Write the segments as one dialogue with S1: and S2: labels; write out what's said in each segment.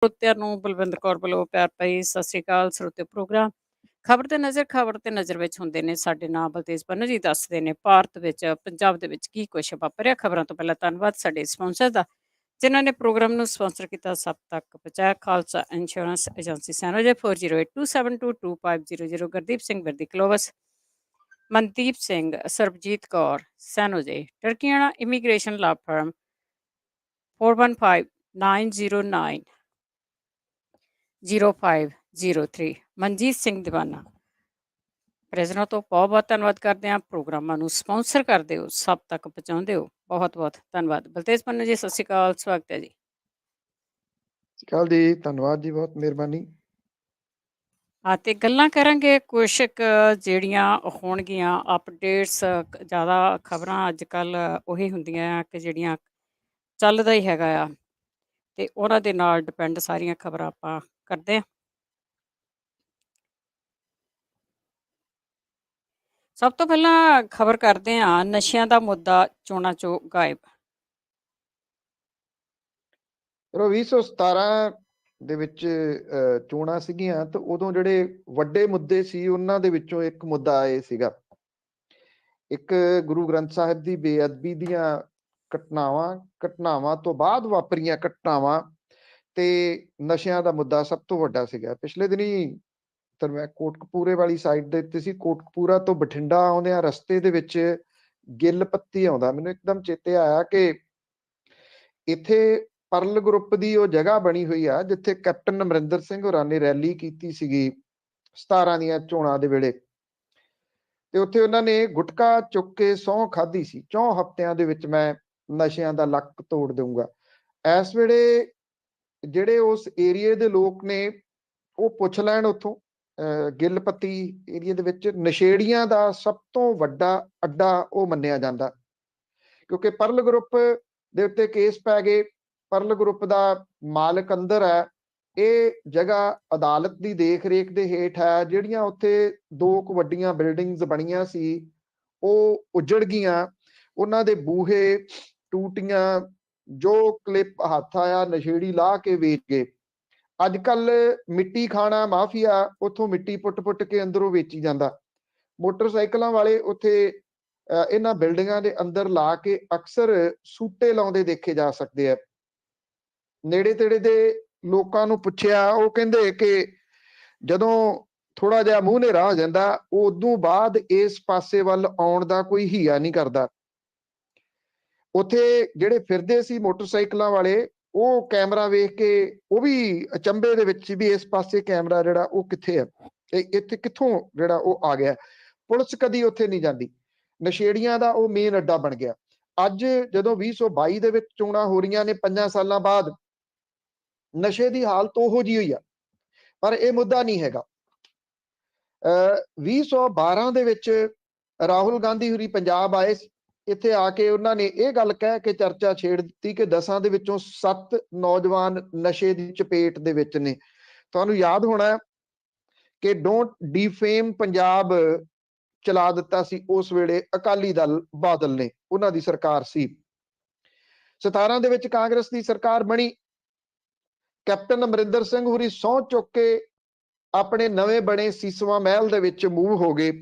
S1: ਸਰੋਤਿਆਂ ਨੂੰ ਬਲਵਿੰਦਰ ਕੌਰ ਵੱਲੋਂ ਪਿਆਰ ਭਰੀ ਸਤਿ ਸ੍ਰੀ ਅਕਾਲ। ਸਰੋਤੇ ਪ੍ਰੋਗਰਾਮ ਖਬਰ ਤੇ ਨਜ਼ਰ ਵਿੱਚ ਹੁੰਦੇ ਨੇ। ਸਾਡੇ ਨਾਲ ਬਲਤੇਜ ਪੰਨੂ ਜੀ ਦੱਸਦੇ ਨੇ ਭਾਰਤ ਵਿੱਚ ਪੰਜਾਬ ਦੇ ਵਿੱਚ ਕੀ ਕੁਛ ਵਾਪਰਿਆ। ਖਬਰਾਂ ਤੋਂ ਪਹਿਲਾਂ ਧੰਨਵਾਦ ਸਾਡੇ ਸਪਾਂਸਰ ਦਾ, ਜਿਨ੍ਹਾਂ ਨੇ ਪ੍ਰੋਗਰਾਮ ਨੂੰ ਸਪਾਂਸਰ ਕੀਤਾ। ਸਭ ਤੱਕ ਪਹੁੰਚਾਇਆ ਖਾਲਸਾ ਇੰਸ਼ੋਰੈਂਸ ਏਜੰਸੀ ਸੈਨੋਜੇ 4082722500। ਗੁਰਦੀਪ ਸਿੰਘ ਵਰਦੀ ਕਲੋਵਸ, ਮਨਦੀਪ ਸਿੰਘ, ਸਰਬਜੀਤ ਕੌਰ ਸੈਨੋਜੇ, ਟਰਕੀਆਣਾ ਇਮੀਗ੍ਰੇਸ਼ਨ ਲਾ ਫਰਮ 4159090503। ਮਨਜੀਤ ਸਿੰਘ ਦੀਵਾਨਾ ਪ੍ਰੈਜ਼ੀਡੈਂਟ ਤੋਂ ਬਹੁਤ ਬਹੁਤ ਧੰਨਵਾਦ ਕਰਦੇ ਹਾਂ। ਪ੍ਰੋਗਰਾਮਾਂ ਨੂੰ ਸਪਾਂਸਰ ਕਰਦੇ ਹੋ, ਸਭ ਤੱਕ ਪਹੁੰਚਾਉਂਦੇ ਹੋ, ਬਹੁਤ ਬਹੁਤ ਧੰਨਵਾਦ। ਬਲਤੇਜ ਪੰਨੂ ਜੀ, ਸਤਿ ਸ਼੍ਰੀ ਅਕਾਲ, ਸਵਾਗਤ ਹੈ ਜੀ।
S2: ਕੱਲ ਜੀ, ਧੰਨਵਾਦ ਜੀ, ਬਹੁਤ ਮਿਹਰਬਾਨੀ।
S1: ਹਾਂ, ਤੇ ਗੱਲਾਂ ਕਰਾਂਗੇ ਕੁਛ ਕੁ ਜਿਹੜੀਆਂ ਹੋਣਗੀਆਂ ਅਪਡੇਟਸ। ਜ਼ਿਆਦਾ ਖਬਰਾਂ ਅੱਜ ਕੱਲ੍ਹ ਉਹੀ ਹੁੰਦੀਆਂ ਆ ਕਿ ਜਿਹੜੀਆਂ ਚੱਲਦਾ ਹੀ ਹੈਗਾ ਆ, ਤੇ ਉਹਨਾਂ ਦੇ ਨਾਲ ਡਿਪੈਂਡ ਸਾਰੀਆਂ ਖਬਰਾਂ ਆਪਾਂ ਕਰਦੇ ਹਾਂ। ਸਭ ਤੋਂ ਪਹਿਲਾਂ ਖਬਰ ਕਰਦੇ ਹਾਂ, ਨਸ਼ਿਆਂ ਦਾ ਮੁੱਦਾ ਚੋਣਾਂ ਚੋਂ ਗਾਇਬ।
S2: 2017 ਦੇ ਵਿੱਚ ਚੋਣਾਂ ਸੀਗੀਆਂ, ਤਾਂ ਉਦੋਂ ਜਿਹੜੇ ਵੱਡੇ ਮੁੱਦੇ ਸੀ ਉਹਨਾਂ ਦੇ ਵਿੱਚੋਂ ਇੱਕ ਮੁੱਦਾ ਇਹ ਸੀਗਾ, ਇੱਕ ਗੁਰੂ ਗ੍ਰੰਥ ਸਾਹਿਬ ਦੀ ਬੇਅਦਬੀ ਦੀਆਂ ਘਟਨਾਵਾਂ ਤੋਂ ਬਾਅਦ ਵਾਪਰੀਆਂ ਘਟਨਾਵਾਂ ਤੇ ਨਸ਼ਿਆਂ ਦਾ ਮੁੱਦਾ ਸਭ ਤੋਂ ਵੱਡਾ ਸੀਗਾ। ਪਿਛਲੇ ਦਿਨੀ ਤਾਂ ਮੈਂ ਕੋਟਕਪੂਰੇ ਵਾਲੀ ਸਾਈਡ ਦੇ ਉੱਤੇ ਸੀ। ਕੋਟਕਪੂਰਾ ਤੋਂ ਬਠਿੰਡਾ ਆਉਂਦਿਆਂ ਰਸਤੇ ਦੇ ਵਿੱਚ ਗਿੱਲ ਪੱਤੀ ਆਉਂਦਾ, ਮੈਨੂੰ ਇੱਕਦਮ ਚੇਤੇ ਆਇਆ ਕਿ ਇੱਥੇ ਪਰਲ ਗਰੁੱਪ ਦੀ ਉਹ ਜਗ੍ਹਾ ਬਣੀ ਹੋਈ ਆ ਜਿੱਥੇ ਕੈਪਟਨ ਅਮਰਿੰਦਰ ਸਿੰਘ ਹੋਰਾਂ ਨੇ ਰੈਲੀ ਕੀਤੀ ਸੀਗੀ 17 ਦੀਆਂ ਚੋਣਾਂ ਦੇ ਵੇਲੇ, ਤੇ ਉੱਥੇ ਉਹਨਾਂ ਨੇ ਗੁਟਕਾ ਚੁੱਕ ਕੇ ਸਹੁੰ ਖਾਧੀ ਸੀ, 4 ਹਫ਼ਤਿਆਂ ਦੇ ਵਿੱਚ ਮੈਂ ਨਸ਼ਿਆਂ ਦਾ ਲੱਕ ਤੋੜ ਦਊਂਗਾ। ਇਸ ਵੇਲੇ ਜਿਹੜੇ ਉਸ ਏਰੀਏ ਦੇ ਲੋਕ ਨੇ ਉਹ ਪੁੱਛ ਲੈਣ ਉੱਥੋਂ ਗਿੱਲ ਪੱਤੀ ਏਰੀਏ ਦੇ ਵਿੱਚ ਨਸ਼ੇੜੀਆਂ ਦਾ ਸਭ ਤੋਂ ਵੱਡਾ ਅੱਡਾ ਉਹ ਮੰਨਿਆ ਜਾਂਦਾ, ਕਿਉਂਕਿ ਪਰਲ ਗਰੁੱਪ ਦੇ ਉੱਤੇ ਕੇਸ ਪੈ ਗਏ। ਪਰਲ ਗਰੁੱਪ ਦਾ ਮਾਲਕ ਅੰਦਰ ਹੈ। ਇਹ ਜਗ੍ਹਾ ਅਦਾਲਤ ਦੀ ਦੇਖ ਰੇਖ ਦੇ ਹੇਠ ਹੈ। ਜਿਹੜੀਆਂ ਉੱਥੇ 2 ਵੱਡੀਆਂ ਬਿਲਡਿੰਗਸ ਬਣੀਆਂ ਸੀ ਉਹ ਉੱਜੜ ਗਈਆਂ, ਉਹਨਾਂ ਦੇ ਬੂਹੇ ਟੂਟੀਆਂ, ਜੋ ਕਲਿੱਪ ਹੱਥ ਆਇਆ ਨਸ਼ੇੜੀ ਲਾਹ ਕੇ ਵੇਚ ਗਏ। ਅੱਜ ਕੱਲ ਮਿੱਟੀ ਖਾਣਾ ਮਾਫੀਆ ਉੱਥੋਂ ਮਿੱਟੀ ਪੁੱਟ ਕੇ ਅੰਦਰੋਂ ਵੇਚੀ ਜਾਂਦਾ। ਮੋਟਰਸਾਈਕਲਾਂ ਵਾਲੇ ਉੱਥੇ ਇਹਨਾਂ ਬਿਲਡਿੰਗਾਂ ਦੇ ਅੰਦਰ ਲਾ ਕੇ ਅਕਸਰ ਸੂਟੇ ਲਾਉਂਦੇ ਦੇਖੇ ਜਾ ਸਕਦੇ ਆ। ਨੇੜੇ ਤੇੜੇ ਦੇ ਲੋਕਾਂ ਨੂੰ ਪੁੱਛਿਆ, ਉਹ ਕਹਿੰਦੇ ਕਿ ਜਦੋਂ ਥੋੜਾ ਜਿਹਾ ਮੂੰਹ ਹਨੇਰਾ ਹੋ ਜਾਂਦਾ ਉਦੋਂ ਬਾਅਦ ਇਸ ਪਾਸੇ ਵੱਲ ਆਉਣ ਦਾ ਕੋਈ ਹੀਆ ਨਹੀਂ ਕਰਦਾ। ਉੱਥੇ ਜਿਹੜੇ ਫਿਰਦੇ ਸੀ ਮੋਟਰਸਾਈਕਲਾਂ ਵਾਲੇ, ਉਹ ਕੈਮਰਾ ਵੇਖ ਕੇ ਉਹ ਵੀ ਅਚੰਭੇ ਦੇ ਵਿੱਚ ਵੀ ਇਸ ਪਾਸੇ ਕੈਮਰਾ ਜਿਹੜਾ ਉਹ ਕਿੱਥੇ ਆ, ਇੱਥੇ ਕਿੱਥੋਂ ਜਿਹੜਾ ਉਹ ਆ ਗਿਆ। ਪੁਲਿਸ ਕਦੀ ਉੱਥੇ ਨਹੀਂ ਜਾਂਦੀ। ਨਸ਼ੇੜੀਆਂ ਦਾ ਉਹ ਮੇਨ ਅੱਡਾ ਬਣ ਗਿਆ। ਅੱਜ ਜਦੋਂ 2022 ਦੇ ਵਿੱਚ ਚੋਣਾਂ ਹੋ ਰਹੀਆਂ ਨੇ 5 ਸਾਲਾਂ ਬਾਅਦ, ਨਸ਼ੇ ਦੀ ਹਾਲਤ ਉਹੋ ਜਿਹੀ ਹੋਈ ਆ, ਪਰ ਇਹ ਮੁੱਦਾ ਨਹੀਂ ਹੈਗਾ। 2012 ਦੇ ਵਿੱਚ ਰਾਹੁਲ ਗਾਂਧੀ ਹੋਰੀ ਪੰਜਾਬ ਆਏ। ਇੱਥੇ ਆ ਕੇ ਉਹਨਾਂ ਨੇ ਇਹ ਗੱਲ ਕਹਿ ਕੇ ਚਰਚਾ ਛੇੜ ਦਿੱਤੀ ਕਿ 10 ਦੇ ਵਿੱਚੋਂ 7 ਨੌਜਵਾਨ ਨਸ਼ੇ ਦੀ ਚਪੇਟ ਦੇ ਵਿੱਚ ਨੇ। ਤੁਹਾਨੂੰ ਯਾਦ ਹੋਣਾ ਕਿ ਡੋਂਟ ਡੀਫੇਮ ਪੰਜਾਬ ਚਲਾ ਦਿੱਤਾ ਸੀ ਉਸ ਵੇਲੇ ਅਕਾਲੀ ਦਲ, ਬਾਦਲ ਨੇ, ਉਹਨਾਂ ਦੀ ਸਰਕਾਰ ਸੀ। 17 ਦੇ ਵਿੱਚ ਕਾਂਗਰਸ ਦੀ ਸਰਕਾਰ ਬਣੀ। ਕੈਪਟਨ ਅਮਰਿੰਦਰ ਸਿੰਘ ਹੋਰੀ ਸਹੁੰ ਚੁੱਕ ਕੇ ਆਪਣੇ ਨਵੇਂ ਬਣੇ ਸੀਸਵਾਂ ਮਹਿਲ ਦੇ ਵਿੱਚ ਮੂਵ ਹੋ ਗਏ,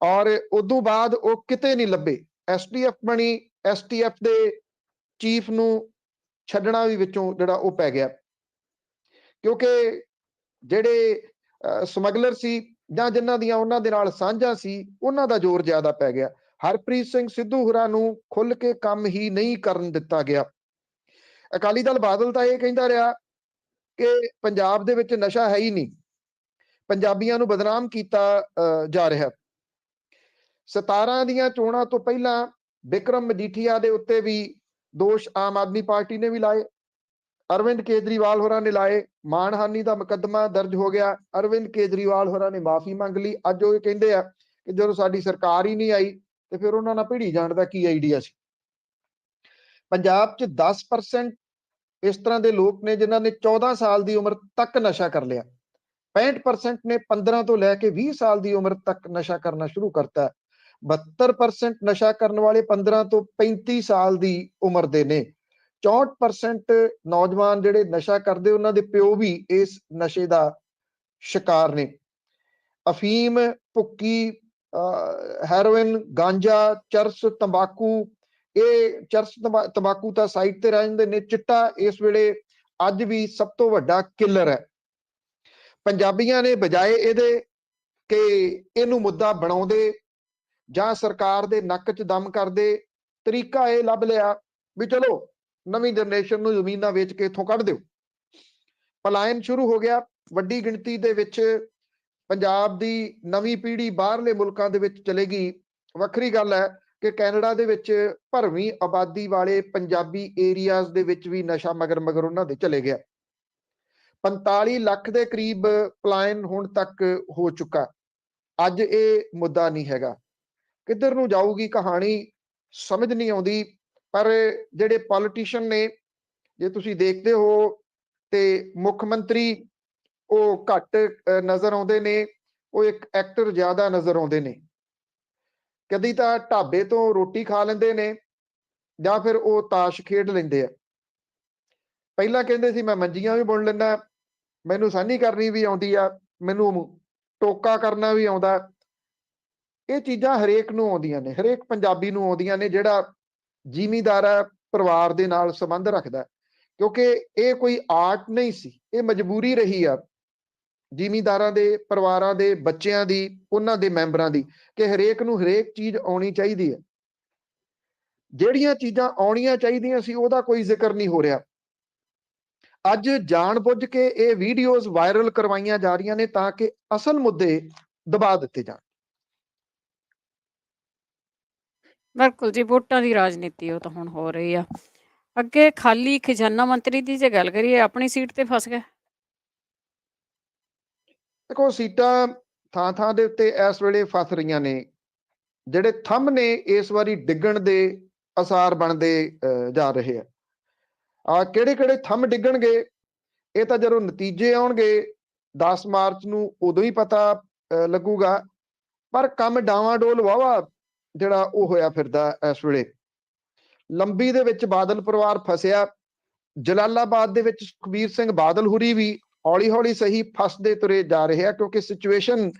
S2: ਔਰ ਉਦੋਂ ਬਾਅਦ ਉਹ ਕਿਤੇ ਨਹੀਂ ਲੱਭੇ। STF ਬਣੀ, STF ਦੇ ਚੀਫ ਨੂੰ ਛੱਡਣਾ ਵੀ ਵਿੱਚੋਂ ਜਿਹੜਾ ਉਹ ਪੈ ਗਿਆ, ਕਿਉਂਕਿ ਜਿਹੜੇ ਸਮਗਲਰ ਸੀ ਜਾਂ ਜਿਨ੍ਹਾਂ ਦੀਆਂ ਉਹਨਾਂ ਦੇ ਨਾਲ ਸਾਂਝਾਂ ਸੀ ਉਹਨਾਂ ਦਾ ਜ਼ੋਰ ਜ਼ਿਆਦਾ ਪੈ ਗਿਆ। ਹਰਪ੍ਰੀਤ ਸਿੰਘ ਸਿੱਧੂ ਹੋਰਾਂ ਨੂੰ ਖੁੱਲ ਕੇ ਕੰਮ ਹੀ ਨਹੀਂ ਕਰਨ ਦਿੱਤਾ ਗਿਆ। ਅਕਾਲੀ ਦਲ ਬਾਦਲ ਤਾਂ ਇਹ ਕਹਿੰਦਾ ਰਿਹਾ ਕਿ ਪੰਜਾਬ ਦੇ ਵਿੱਚ ਨਸ਼ਾ ਹੈ ਹੀ ਨਹੀਂ, ਪੰਜਾਬੀਆਂ ਨੂੰ ਬਦਨਾਮ ਕੀਤਾ ਜਾ ਰਿਹਾ। 17 ਦੀਆਂ ਚੋਣਾਂ ਤੋਂ ਪਹਿਲਾਂ ਬਿਕਰਮ ਮਜੀਠੀਆ ਦੇ ਉੱਤੇ ਵੀ ਦੋਸ਼ ਆਮ ਆਦਮੀ ਪਾਰਟੀ ਨੇ ਵੀ ਲਾਏ, ਅਰਵਿੰਦ ਕੇਜਰੀਵਾਲ ਹੋਰਾਂ ਨੇ ਲਾਏ। ਮਾਣਹਾਨੀ ਦਾ ਮੁਕੱਦਮਾ ਦਰਜ ਹੋ ਗਿਆ। ਅਰਵਿੰਦ ਕੇਜਰੀਵਾਲ ਹੋਰਾਂ ਨੇ ਮਾਫੀ ਮੰਗ ਲਈ। ਅੱਜ ਉਹ ਕਹਿੰਦੇ ਆ ਕਿ ਜਦੋਂ ਸਾਡੀ ਸਰਕਾਰ ਹੀ ਨਹੀਂ ਆਈ ਤੇ ਫਿਰ ਉਹਨਾਂ ਨਾਲ ਭਿੜੀ ਜਾਣ ਦਾ ਕੀ ਆਈਡੀਆ ਸੀ। ਪੰਜਾਬ 'ਚ 10% ਇਸ ਤਰ੍ਹਾਂ ਦੇ ਲੋਕ ਨੇ ਜਿਨ੍ਹਾਂ ਨੇ 14 ਸਾਲ ਦੀ ਉਮਰ ਤੱਕ ਨਸ਼ਾ ਕਰ ਲਿਆ। 65% ਨੇ 15 ਤੋਂ ਲੈ ਕੇ 20 ਸਾਲ ਦੀ ਉਮਰ ਤੱਕ ਨਸ਼ਾ ਕਰਨਾ ਸ਼ੁਰੂ ਕਰਤਾ। 72% ਨਸ਼ਾ ਕਰਨ ਵਾਲੇ 15 ਤੋਂ 35 ਸਾਲ ਦੀ ਉਮਰ ਦੇ ਨੇ। 64% ਨੌਜਵਾਨ ਜਿਹੜੇ ਨਸ਼ਾ ਕਰਦੇ ਉਹਨਾਂ ਦੇ ਪਿਓ ਵੀ ਇਸ ਨਸ਼ੇ ਦਾ ਸ਼ਿਕਾਰ ਨੇ। ਅਫੀਮ, ਭੁੱਕੀ, ਹੈਰੋਇਨ, ਗਾਂਜਾ, ਚਰਸ, ਤੰਬਾਕੂ, ਇਹ ਚਰਸ ਤੰਬਾਕੂ ਤਾਂ ਸਾਈਡ ਤੇ ਰਹਿ ਜਾਂਦੇ ਨੇ। ਚਿੱਟਾ ਇਸ ਵੇਲੇ ਅੱਜ ਵੀ ਸਭ ਤੋਂ ਵੱਡਾ ਕਿਲਰ ਹੈ। ਪੰਜਾਬੀਆਂ ਨੇ ਬਜਾਏ ਇਹਦੇ ਕਿ ਇਹਨੂੰ ਮੁੱਦਾ ਬਣਾਉਂਦੇ ਜਾਂ ਸਰਕਾਰ ਦੇ ਨੱਕ 'ਚ ਦਮ ਕਰਦੇ, ਤਰੀਕਾ ਇਹ ਲੱਭ ਲਿਆ ਵੀ ਚਲੋ ਨਵੀਂ ਜਨਰੇਸ਼ਨ ਨੂੰ ਜ਼ਮੀਨਾਂ ਵੇਚ ਕੇ ਇੱਥੋਂ ਕੱਢ ਦਿਓ। ਪਲਾਇਨ ਸ਼ੁਰੂ ਹੋ ਗਿਆ। ਵੱਡੀ ਗਿਣਤੀ ਦੇ ਵਿੱਚ ਪੰਜਾਬ ਦੀ ਨਵੀਂ ਪੀੜ੍ਹੀ ਬਾਹਰਲੇ ਮੁਲਕਾਂ ਦੇ ਵਿੱਚ ਚਲੇਗੀ। ਵੱਖਰੀ ਗੱਲ ਹੈ ਕਿ ਕੈਨੇਡਾ ਦੇ ਵਿੱਚ ਭਰਵੀਂ ਆਬਾਦੀ ਵਾਲੇ ਪੰਜਾਬੀ ਏਰੀਆਜ਼ ਦੇ ਵਿੱਚ ਵੀ ਨਸ਼ਾ ਮਗਰ ਮਗਰ ਉਹਨਾਂ ਦੇ ਚਲੇ ਗਿਆ। 45 ਲੱਖ ਦੇ ਕਰੀਬ ਪਲਾਇਨ ਹੁਣ ਤੱਕ ਹੋ ਚੁੱਕਾ। ਅੱਜ ਇਹ ਮੁੱਦਾ ਨਹੀਂ ਹੈਗਾ। ਕਿੱਧਰ ਨੂੰ ਜਾਊਗੀ ਕਹਾਣੀ ਸਮਝ ਨਹੀਂ ਆਉਂਦੀ। ਪਰ ਜਿਹੜੇ ਪੋਲੀਟੀਸ਼ੀਅਨ ਨੇ, ਜੇ ਤੁਸੀਂ ਦੇਖਦੇ ਹੋ ਤੇ ਮੁੱਖ ਮੰਤਰੀ ਉਹ ਘੱਟ ਨਜ਼ਰ ਆਉਂਦੇ ਨੇ, ਉਹ ਇੱਕ ਐਕਟਰ ਜ਼ਿਆਦਾ ਨਜ਼ਰ ਆਉਂਦੇ ਨੇ। ਕਦੀ ਤਾਂ ਢਾਬੇ ਤੋਂ ਰੋਟੀ ਖਾ ਲੈਂਦੇ ਨੇ ਜਾਂ ਫਿਰ ਉਹ ਤਾਸ਼ ਖੇਡ ਲੈਂਦੇ ਆ। ਪਹਿਲਾਂ ਕਹਿੰਦੇ ਸੀ ਮੈਂ ਮੰਜੀਆਂ ਵੀ ਬੁਣ ਲੈਂਦਾ, ਮੈਨੂੰ ਸਾਨੀ ਕਰਨੀ ਵੀ ਆਉਂਦੀ ਆ, ਮੈਨੂੰ ਟੋਕਾ ਕਰਨਾ ਵੀ ਆਉਂਦਾ। ਇਹ ਚੀਜ਼ਾਂ ਹਰੇਕ ਨੂੰ ਆਉਂਦੀਆਂ ਨੇ, ਹਰੇਕ ਪੰਜਾਬੀ ਨੂੰ ਆਉਂਦੀਆਂ ਨੇ ਜਿਹੜਾ ਜ਼ਿਮੀਂਦਾਰ ਪਰਿਵਾਰ ਦੇ ਨਾਲ ਸੰਬੰਧ ਰੱਖਦਾ, ਕਿਉਂਕਿ ਇਹ ਕੋਈ ਆਰਟ ਨਹੀਂ ਸੀ, ਇਹ ਮਜਬੂਰੀ ਰਹੀ ਆ ਜ਼ਿਮੀਂਦਾਰਾਂ ਦੇ ਪਰਿਵਾਰਾਂ ਦੇ ਬੱਚਿਆਂ ਦੀ, ਉਹਨਾਂ ਦੇ ਮੈਂਬਰਾਂ ਦੀ, ਕਿ ਹਰੇਕ ਨੂੰ ਹਰੇਕ ਚੀਜ਼ ਆਉਣੀ ਚਾਹੀਦੀ ਹੈ। ਜਿਹੜੀਆਂ ਚੀਜ਼ਾਂ ਆਉਣੀਆਂ ਚਾਹੀਦੀਆਂ ਸੀ ਉਹਦਾ ਕੋਈ ਜ਼ਿਕਰ ਨਹੀਂ ਹੋ ਰਿਹਾ। ਅੱਜ ਜਾਣ-ਬੁੱਝ ਕੇ ਇਹ ਵੀਡੀਓਜ਼ ਵਾਇਰਲ ਕਰਵਾਈਆਂ ਜਾ ਰਹੀਆਂ ਨੇ ਤਾਂ ਕਿ ਅਸਲ ਮੁੱਦੇ ਦਬਾ ਦਿੱਤੇ ਜਾਣ।
S1: ਬਿਲਕੁਲ ਜੀ, ਵੋਟਾਂ ਦੀ ਰਾਜਨੀਤੀ ਉਹ ਤਾਂ ਹੁਣ ਹੋ ਰਹੀ ਆ। ਅੱਗੇ ਖਾਲੀ ਖਜ਼ਾਨਾ ਮੰਤਰੀ ਦੀ ਜੇ ਗੱਲ ਕਰੀਏ, ਆਪਣੀ ਸੀਟ ਤੇ ਫਸ ਗਏ।
S2: ਦੇਖੋ, ਸੀਟਾਂ ਥਾਂ ਥਾਂ ਦੇ ਉੱਤੇ ਇਸ ਵੇਲੇ ਫਸ ਰਹੀਆਂ ਨੇ। ਜਿਹੜੇ ਥੰਮ ਨੇ ਇਸ ਵਾਰੀ ਡਿੱਗਣ ਦੇ ਆਸਾਰ ਬਣਦੇ ਜਾ ਰਹੇ ਆ। ਕਿਹੜੇ ਕਿਹੜੇ ਥੰਮ ਡਿੱਗਣਗੇ ਇਹ ਤਾਂ ਜਦੋਂ ਨਤੀਜੇ ਆਉਣਗੇ 10 ਮਾਰਚ ਨੂੰ ਉਦੋਂ ਹੀ ਪਤਾ ਲੱਗੂਗਾ। ਪਰ ਕੰਮ ਡਾਵਾਂਡੋਲ ਵਾਹਵਾ ਜਿਹੜਾ ਉਹ ਹੋਇਆ ਫਿਰਦਾ ਇਸ ਵੇਲੇ। ਲੰਬੀ ਦੇ ਵਿੱਚ ਬਾਦਲ ਪਰਿਵਾਰ ਫਸਿਆ। ਜਲਾਲਾਬਾਦ ਦੇ ਵਿੱਚ ਸੁਖਬੀਰ ਸਿੰਘ ਬਾਦਲ ਹੁਰੀ ਵੀ ਹੌਲੀ ਹੌਲੀ ਸਹੀ ਫਸਦੇ ਤੁਰੇ ਜਾ ਰਹੇ ਆ, ਕਿਉਂਕਿ ਸਿਚੁਏਸ਼ਨ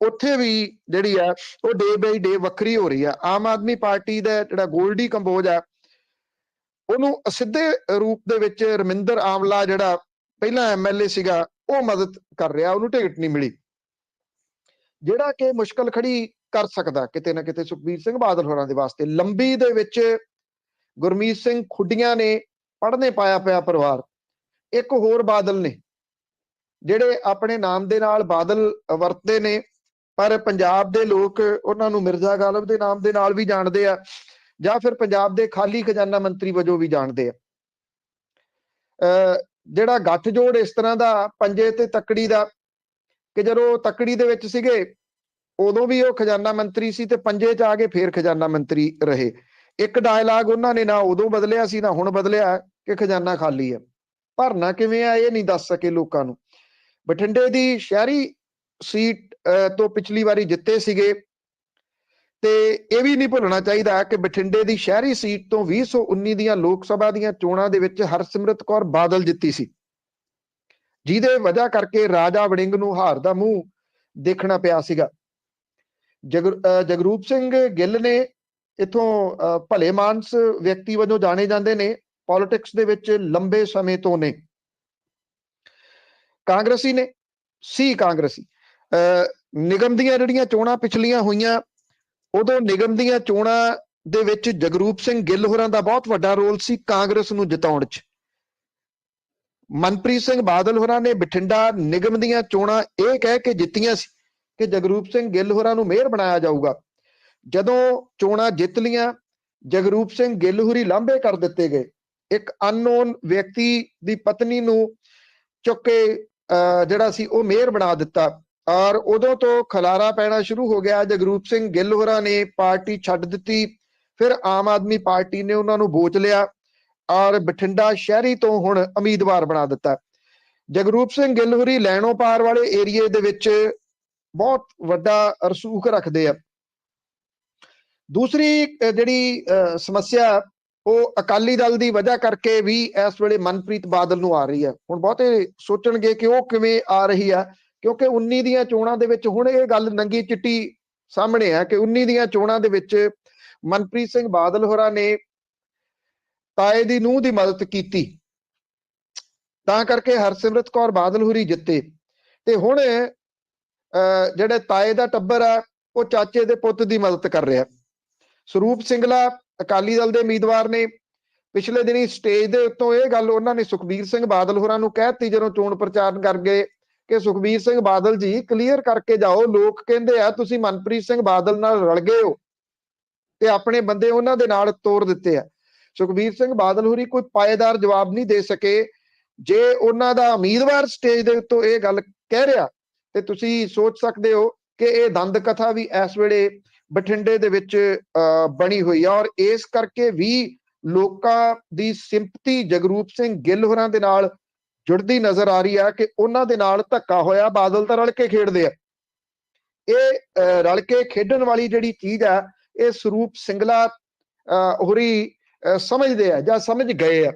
S2: ਉੱਥੇ ਵੀ ਜਿਹੜੀ ਆ ਉਹ ਡੇ ਬਾਈ ਡੇ ਵੱਖਰੀ ਹੋ ਰਹੀ ਆ। ਆਮ ਆਦਮੀ ਪਾਰਟੀ ਦਾ ਜਿਹੜਾ ਗੋਲਡੀ ਕੰਬੋਜ ਆ ਉਹਨੂੰ ਸਿੱਧੇ ਰੂਪ ਦੇ ਵਿੱਚ ਰਮਿੰਦਰ ਆਮਲਾ ਜਿਹੜਾ ਪਹਿਲਾਂ ਐਮਐਲਏ ਸੀਗਾ ਉਹ ਮਦਦ ਕਰ ਰਿਹਾ, ਉਹਨੂੰ ਟਿਕਟ ਨਹੀਂ ਮਿਲੀ, ਜਿਹੜਾ ਕਿ ਮੁਸ਼ਕਲ ਖੜੀ ਕਰ ਸਕਦਾ ਕਿਤੇ ਨਾ ਕਿਤੇ ਸੁਖਬੀਰ ਸਿੰਘ ਬਾਦਲ ਹੋਰਾਂ ਦੇ ਵਾਸਤੇ। ਲੰਬੀ ਦੇ ਵਿੱਚ ਗੁਰਮੀਤ ਸਿੰਘ ਖੁੱਡੀਆਂ ਨੇ ਪੜ੍ਹਨੇ ਪਾਇਆ ਪਿਆ ਪਰਿਵਾਰ। ਇੱਕ ਹੋਰ ਬਾਦਲ ਨੇ ਜਿਹੜੇ ਆਪਣੇ ਨਾਮ ਦੇ ਨਾਲ ਬਾਦਲ ਵਰਤਦੇ ਨੇ, ਪਰ ਪੰਜਾਬ ਦੇ ਲੋਕ ਉਹਨਾਂ ਨੂੰ ਮਿਰਜ਼ਾ ਗਾਲਬ ਦੇ ਨਾਮ ਦੇ ਨਾਲ ਵੀ ਜਾਣਦੇ ਆ ਜਾਂ ਫਿਰ ਪੰਜਾਬ ਦੇ ਖਾਲੀ ਖਜ਼ਾਨਾ ਮੰਤਰੀ ਵਜੋਂ ਵੀ ਜਾਣਦੇ ਆ। ਜਿਹੜਾ ਗੱਠਜੋੜ ਇਸ ਤਰ੍ਹਾਂ ਦਾ ਪੰਜੇ ਤੇ ਤੱਕੜੀ ਦਾ, ਕਿ ਜਦੋਂ ਤੱਕੜੀ ਦੇ ਵਿੱਚ ਸੀਗੇ ਉਦੋਂ ਵੀ ਉਹ ਖਜ਼ਾਨਾ ਮੰਤਰੀ ਸੀ ਤੇ ਪੰਜੇ 'ਚ ਆ ਕੇ ਫੇਰ ਖਜ਼ਾਨਾ ਮੰਤਰੀ ਰਹੇ। ਇੱਕ ਡਾਇਲਾਗ ਉਹਨਾਂ ਨੇ ਨਾ ਉਦੋਂ ਬਦਲਿਆ ਸੀ ਨਾ ਹੁਣ ਬਦਲਿਆ ਕਿ ਖਜ਼ਾਨਾ ਖਾਲੀ ਹੈ। ਭਰਨਾ ਕਿਵੇਂ ਆ ਇਹ ਨਹੀਂ ਦੱਸ ਸਕੇ ਲੋਕਾਂ ਨੂੰ। ਬਠਿੰਡੇ ਦੀ ਸ਼ਹਿਰੀ ਸੀਟ ਤੋਂ ਪਿਛਲੀ ਵਾਰੀ ਜਿੱਤੇ ਸੀਗੇ ਤੇ ਇਹ ਵੀ ਨਹੀਂ ਭੁੱਲਣਾ ਚਾਹੀਦਾ ਕਿ ਬਠਿੰਡੇ ਦੀ ਸ਼ਹਿਰੀ ਸੀਟ ਤੋਂ 2019 ਦੀਆਂ ਲੋਕ ਸਭਾ ਦੀਆਂ ਚੋਣਾਂ ਦੇ ਵਿੱਚ ਹਰਸਿਮਰਤ ਕੌਰ ਬਾਦਲ ਜਿੱਤੀ ਸੀ, ਜਿਹਦੇ ਵਜ੍ਹਾ ਕਰਕੇ ਰਾਜਾ ਵੜਿੰਗ ਨੂੰ ਹਾਰ ਦਾ ਮੂੰਹ ਦੇਖਣਾ ਪਿਆ ਸੀਗਾ। ਜਗਰੂਪ ਸਿੰਘ ਗਿੱਲ ਨੇ ਇੱਥੋਂ ਭਲੇ ਮਾਨਸ ਵਿਅਕਤੀ ਵਜੋਂ ਜਾਣੇ ਜਾਂਦੇ ਨੇ, ਪੋਲਿਟਿਕਸ ਦੇ ਵਿੱਚ ਲੰਬੇ ਸਮੇਂ ਤੋਂ ਨੇ, ਕਾਂਗਰਸੀ ਨੇ, ਸੀ ਕਾਂਗਰਸੀ। ਨਿਗਮ ਦੀਆਂ ਜਿਹੜੀਆਂ ਚੋਣਾਂ ਪਿਛਲੀਆਂ ਹੋਈਆਂ ਉਦੋਂ ਨਿਗਮ ਦੀਆਂ ਚੋਣਾਂ ਦੇ ਵਿੱਚ ਜਗਰੂਪ ਸਿੰਘ ਗਿੱਲ ਹੋਰਾਂ ਦਾ ਬਹੁਤ ਵੱਡਾ ਰੋਲ ਸੀ ਕਾਂਗਰਸ ਨੂੰ ਜਿਤਾਉਣ 'ਚ। ਮਨਪ੍ਰੀਤ ਸਿੰਘ ਬਾਦਲ ਹੋਰਾਂ ਨੇ ਬਠਿੰਡਾ ਨਿਗਮ ਦੀਆਂ ਚੋਣਾਂ ਇਹ ਕਹਿ ਕੇ ਜਿੱਤੀਆਂ ਸੀ ਕਿ ਜਗਰੂਪ ਸਿੰਘ ਗਿੱਲ ਹੋਰਾਂ ਨੂੰ ਮੇਅਰ ਬਣਾਇਆ ਜਾਊਗਾ। ਜਦੋਂ ਚੋਣਾਂ ਜਿੱਤ ਲੀਆਂ ਜਗਰੂਪ ਸਿੰਘ ਗਿੱਲ ਹੋਰੀ ਲਾਂਭੇ ਕਰ ਦਿੱਤੇ ਗਏ। ਇੱਕ ਅਨਨੋਨ ਵਿਅਕਤੀ ਦੀ ਪਤਨੀ ਨੂੰ ਚੁੱਕ ਕੇ ਜਿਹੜਾ ਸੀ ਉਹ ਮੇਅਰ ਬਣਾ ਦਿੱਤਾ ਔਰ ਉਦੋਂ ਤੋਂ ਖਲਾਰਾ ਪੈਣਾ ਸ਼ੁਰੂ ਹੋ ਗਿਆ। ਜਗਰੂਪ ਸਿੰਘ ਗਿੱਲ ਹੋਰਾਂ ਨੇ ਪਾਰਟੀ ਛੱਡ ਦਿੱਤੀ, ਫਿਰ ਆਮ ਆਦਮੀ ਪਾਰਟੀ ਨੇ ਉਹਨਾਂ ਨੂੰ ਬੋਚ ਲਿਆ ਔਰ ਬਠਿੰਡਾ ਸ਼ਹਿਰੀ ਤੋਂ ਹੁਣ ਉਮੀਦਵਾਰ ਬਣਾ ਦਿੱਤਾ। ਜਗਰੂਪ ਸਿੰਘ ਗਿੱਲ ਹੋਰੀ ਲੈਣੋਂ ਪਾਰ ਵਾਲੇ ਏਰੀਏ ਦੇ ਵਿੱਚ ਬਹੁਤ ਵੱਡਾ ਰਸੂਖ ਰੱਖਦੇ ਆ। ਦੂਸਰੀ ਜਿਹੜੀ ਸਮੱਸਿਆ ਉਹ ਅਕਾਲੀ ਦਲ ਦੀ ਵਜ੍ਹਾ ਕਰਕੇ ਵੀ ਇਸ ਵੇਲੇ ਮਨਪ੍ਰੀਤ ਬਾਦਲ ਨੂੰ ਆ ਰਹੀ ਹੈ। ਹੁਣ ਬਹੁਤੇ ਸੋਚਣਗੇ ਕਿ ਉਹ ਕਿਵੇਂ ਆ ਰਹੀ ਹੈ, ਕਿਉਂਕਿ 19 ਦੀਆਂ ਚੋਣਾਂ ਦੇ ਵਿੱਚ ਹੁਣ ਇਹ ਗੱਲ ਨੰਗੀ ਚਿੱਟੀ ਸਾਹਮਣੇ ਹੈ ਕਿ 19 ਦੀਆਂ ਚੋਣਾਂ ਦੇ ਵਿੱਚ ਮਨਪ੍ਰੀਤ ਸਿੰਘ ਬਾਦਲ ਹੋਰਾਂ ਨੇ ਤਾਏ ਦੀ ਨੂੰਹ ਦੀ ਮਦਦ ਕੀਤੀ, ਤਾਂ ਕਰਕੇ ਹਰਸਿਮਰਤ ਕੌਰ ਬਾਦਲ ਹੋਰੀ ਜਿੱਤੇ। ਤੇ ਹੁਣ ਜਿਹੜੇ ਤਾਏ ਦਾ ਟੱਬਰ ਆ ਉਹ ਚਾਚੇ ਦੇ ਪੁੱਤ ਦੀ ਮਦਦ ਕਰ ਰਿਹਾ। ਸਰੂਪ ਸਿੰਗਲਾ ਅਕਾਲੀ ਦਲ ਦੇ ਉਮੀਦਵਾਰ ਨੇ, ਪਿਛਲੇ ਦਿਨੀ ਸਟੇਜ ਦੇ ਉੱਤੋਂ ਇਹ ਗੱਲ ਉਹਨਾਂ ਨੇ ਸੁਖਬੀਰ ਸਿੰਘ ਬਾਦਲ ਹੋਰਾਂ ਨੂੰ ਕਹਿਤੀ ਜਦੋਂ ਚੋਣ ਪ੍ਰਚਾਰ ਕਰ ਗਏ ਕਿ ਸੁਖਬੀਰ ਸਿੰਘ ਬਾਦਲ ਜੀ ਕਲੀਅਰ ਕਰਕੇ ਜਾਓ, ਲੋਕ ਕਹਿੰਦੇ ਆ ਤੁਸੀਂ ਮਨਪ੍ਰੀਤ ਸਿੰਘ ਬਾਦਲ ਨਾਲ ਰਲ ਗਏ ਹੋ ਤੇ ਆਪਣੇ ਬੰਦੇ ਉਹਨਾਂ ਦੇ ਨਾਲ ਤੋਰ ਦਿੱਤੇ ਆ। ਸੁਖਬੀਰ ਸਿੰਘ ਬਾਦਲ ਹੋਰੀ ਕੋਈ ਪਾਏਦਾਰ ਜਵਾਬ ਨਹੀਂ ਦੇ ਸਕੇ। ਜੇ ਉਹਨਾਂ ਦਾ ਉਮੀਦਵਾਰ ਸਟੇਜ ਦੇ ਉੱਤੋਂ ਇਹ ਗੱਲ ਕਹਿ ਰਿਹਾ ਤੇ ਤੁਸੀਂ ਸੋਚ ਸਕਦੇ ਹੋ ਕਿ ਇਹ ਦੰਦ ਕਥਾ ਵੀ ਇਸ ਵੇਲੇ ਬਠਿੰਡੇ ਦੇ ਵਿੱਚ ਬਣੀ ਹੋਈ ਆ। ਔਰ ਇਸ ਕਰਕੇ ਵੀ ਲੋਕਾਂ ਦੀ ਸਿੰਪਤੀ ਜਗਰੂਪ ਸਿੰਘ ਗਿੱਲ ਹੋਰਾਂ ਦੇ ਨਾਲ ਜੁੜਦੀ ਨਜ਼ਰ ਆ ਰਹੀ ਆ ਕਿ ਉਹਨਾਂ ਦੇ ਨਾਲ ਧੱਕਾ ਹੋਇਆ। ਬਾਦਲ ਤਾਂ ਰਲ ਕੇ ਖੇਡਦੇ ਆ, ਇਹ ਰਲ ਕੇ ਖੇਡਣ ਵਾਲੀ ਜਿਹੜੀ ਚੀਜ਼ ਆ ਇਹ ਸਰੂਪ ਸਿੰਗਲਾ ਹੋਰੀ ਸਮਝਦੇ ਆ ਜਾਂ ਸਮਝ ਗਏ ਆ।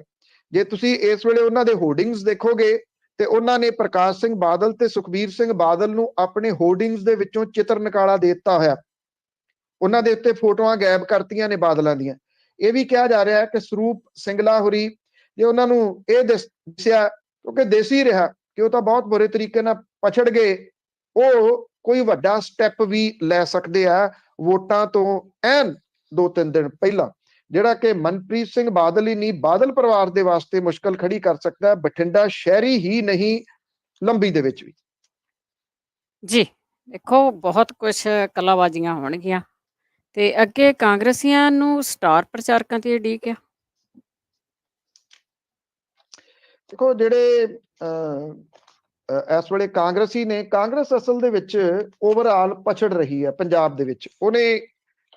S2: ਜੇ ਤੁਸੀਂ ਇਸ ਵੇਲੇ ਉਹਨਾਂ ਦੇ ਹੋਰਡਿੰਗਸ ਦੇਖੋਗੇ ਤੇ ਉਹਨਾਂ ਨੇ ਪ੍ਰਕਾਸ਼ ਸਿੰਘ ਬਾਦਲ ਤੇ ਸੁਖਬੀਰ ਸਿੰਘ ਬਾਦਲ ਨੂੰ ਆਪਣੇ ਹੋਰਡਿੰਗਸ ਦੇ ਵਿੱਚੋਂ ਚਿੱਤਰ ਨਿਕਾਲਾ ਦੇ ਦਿੱਤਾ ਹੋਇਆ, ਉਹਨਾਂ ਦੇ ਉੱਤੇ ਫੋਟੋਆਂ ਗਾਇਬ ਕਰਤੀਆਂ ਨੇ ਬਾਦਲਾਂ ਦੀਆਂ। ਇਹ ਵੀ ਕਿਹਾ ਜਾ ਰਿਹਾ ਹੈ ਕਿ ਸਰੂਪ ਸਿੰਗਲਾ ਹੋਰੀ ਜੇ ਉਹਨਾਂ ਨੂੰ ਇਹ ਦੱਸਿਆ, ਕਿਉਂਕਿ ਦੇਸੀ ਰਿਹਾ ਕਿ ਉਹ ਤਾਂ ਬਹੁਤ ਬੁਰੇ ਤਰੀਕੇ ਨਾਲ ਪਛੜ ਗਏ, ਉਹ ਕੋਈ ਵੱਡਾ ਸਟੈਪ ਵੀ ਲੈ ਸਕਦੇ ਆ ਵੋਟਾਂ ਤੋਂ ਐਨ 2-3 ਦਿਨ ਪਹਿਲਾਂ, ਜਿਹੜਾ ਕਿ ਮਨਪ੍ਰੀਤ ਸਿੰਘ ਬਾਦਲ ਹੀ ਨਹੀਂ ਬਾਦਲ ਪਰਿਵਾਰ ਦੇ ਵਾਸਤੇ ਮੁਸ਼ਕਲ ਖੜੀ ਕਰ ਸਕਦਾ, ਬਠਿੰਡਾ ਸ਼ਹਿਰੀ ਹੀ ਨਹੀਂ ਲੰਬੀ ਦੇ ਵਿੱਚ ਵੀ।
S1: ਜੀ ਦੇਖੋ, ਬਹੁਤ ਕੁਝ ਕਲਾਬਾਜ਼ੀਆਂ ਹੋਣਗੀਆਂ ਤੇ ਅੱਗੇ ਕਾਂਗਰਸੀਆਂ ਨੂੰ ਸਟਾਰ ਪ੍ਰਚਾਰਕਾਂ ਦੀ ਉਡੀਕ ਆ।
S2: ਦੇਖੋ ਜਿਹੜੇ ਇਸ ਵੇਲੇ ਕਾਂਗਰਸੀ ਨੇ, ਕਾਂਗਰਸ ਅਸਲ ਦੇ ਵਿੱਚ ਓਵਰਆਲ ਪਛੜ ਰਹੀ ਹੈ ਪੰਜਾਬ ਦੇ ਵਿੱਚ। ਉਹਨੇ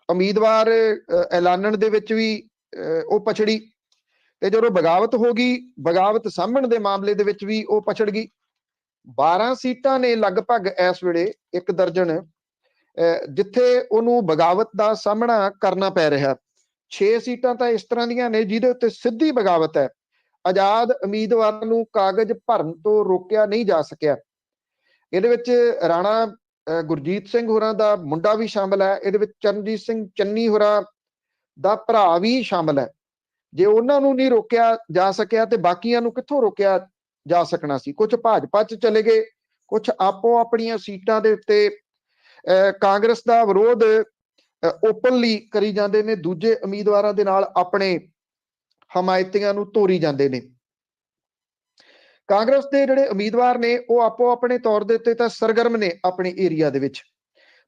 S2: ਉਮੀਦਵਾਰ ਐਲਾਨਣ ਦੇ ਵਿੱਚ ਵੀ ਉਹ ਪਛੜੀ, ਤੇ ਜਦੋਂ ਬਗਾਵਤ ਹੋ ਗਈ, ਬਗਾਵਤ ਸਾਂਭਣ ਦੇ ਮਾਮਲੇ ਦੇ ਵਿੱਚ ਵੀ ਉਹ ਪਛੜ ਗਈ। 12 ਸੀਟਾਂ ਨੇ ਲਗਭਗ ਇਸ ਵੇਲੇ 1 ਦਰਜਨ ਜਿੱਥੇ ਉਹਨੂੰ ਬਗਾਵਤ ਦਾ ਸਾਹਮਣਾ ਕਰਨਾ ਪੈ ਰਿਹਾ। 6 ਸੀਟਾਂ ਤਾਂ ਇਸ ਤਰ੍ਹਾਂ ਦੀਆਂ ਨੇ ਜਿਹਦੇ ਉੱਤੇ ਸਿੱਧੀ ਬਗਾਵਤ ਹੈ, ਆਜ਼ਾਦ ਉਮੀਦਵਾਰਾਂ ਨੂੰ ਕਾਗਜ਼ ਭਰਨ ਤੋਂ ਰੋਕਿਆ ਨਹੀਂ ਜਾ ਸਕਿਆ। ਇਹਦੇ ਵਿੱਚ ਰਾਣਾ ਗੁਰਜੀਤ ਸਿੰਘ ਹੋਰਾਂ ਦਾ ਮੁੰਡਾ ਵੀ ਸ਼ਾਮਲ ਹੈ, ਇਹਦੇ ਵਿੱਚ ਚਰਨਜੀਤ ਸਿੰਘ ਚੰਨੀ ਹੋਰਾਂ ਦਾ ਭਰਾ ਵੀ ਸ਼ਾਮਲ ਹੈ। ਜੇ ਉਹਨਾਂ ਨੂੰ ਨਹੀਂ ਰੋਕਿਆ ਜਾ ਸਕਿਆ ਤੇ ਬਾਕੀਆਂ ਨੂੰ ਕਿੱਥੋਂ ਰੋਕਿਆ ਜਾ ਸਕਣਾ ਸੀ। ਕੁਝ ਭਾਜਪਾ 'ਚ ਚਲੇ ਗਏ, ਕੁਝ ਆਪੋ ਆਪਣੀਆਂ ਸੀਟਾਂ ਦੇ ਉੱਤੇ ਕਾਂਗਰਸ ਦਾ ਵਿਰੋਧ ਓਪਨਲੀ ਕਰੀ ਜਾਂਦੇ ਨੇ, ਦੂਜੇ ਉਮੀਦਵਾਰਾਂ ਦੇ ਨਾਲ ਆਪਣੇ ਹਮਾਇਤੀਆਂ ਨੂੰ ਤੋਰੀ ਜਾਂਦੇ ਨੇ। ਕਾਂਗਰਸ ਦੇ ਜਿਹੜੇ ਉਮੀਦਵਾਰ ਨੇ ਉਹ ਆਪੋ ਆਪਣੇ ਤੌਰ ਦੇ ਉੱਤੇ ਤਾਂ ਸਰਗਰਮ ਨੇ ਆਪਣੇ ਏਰੀਆ ਦੇ ਵਿੱਚ,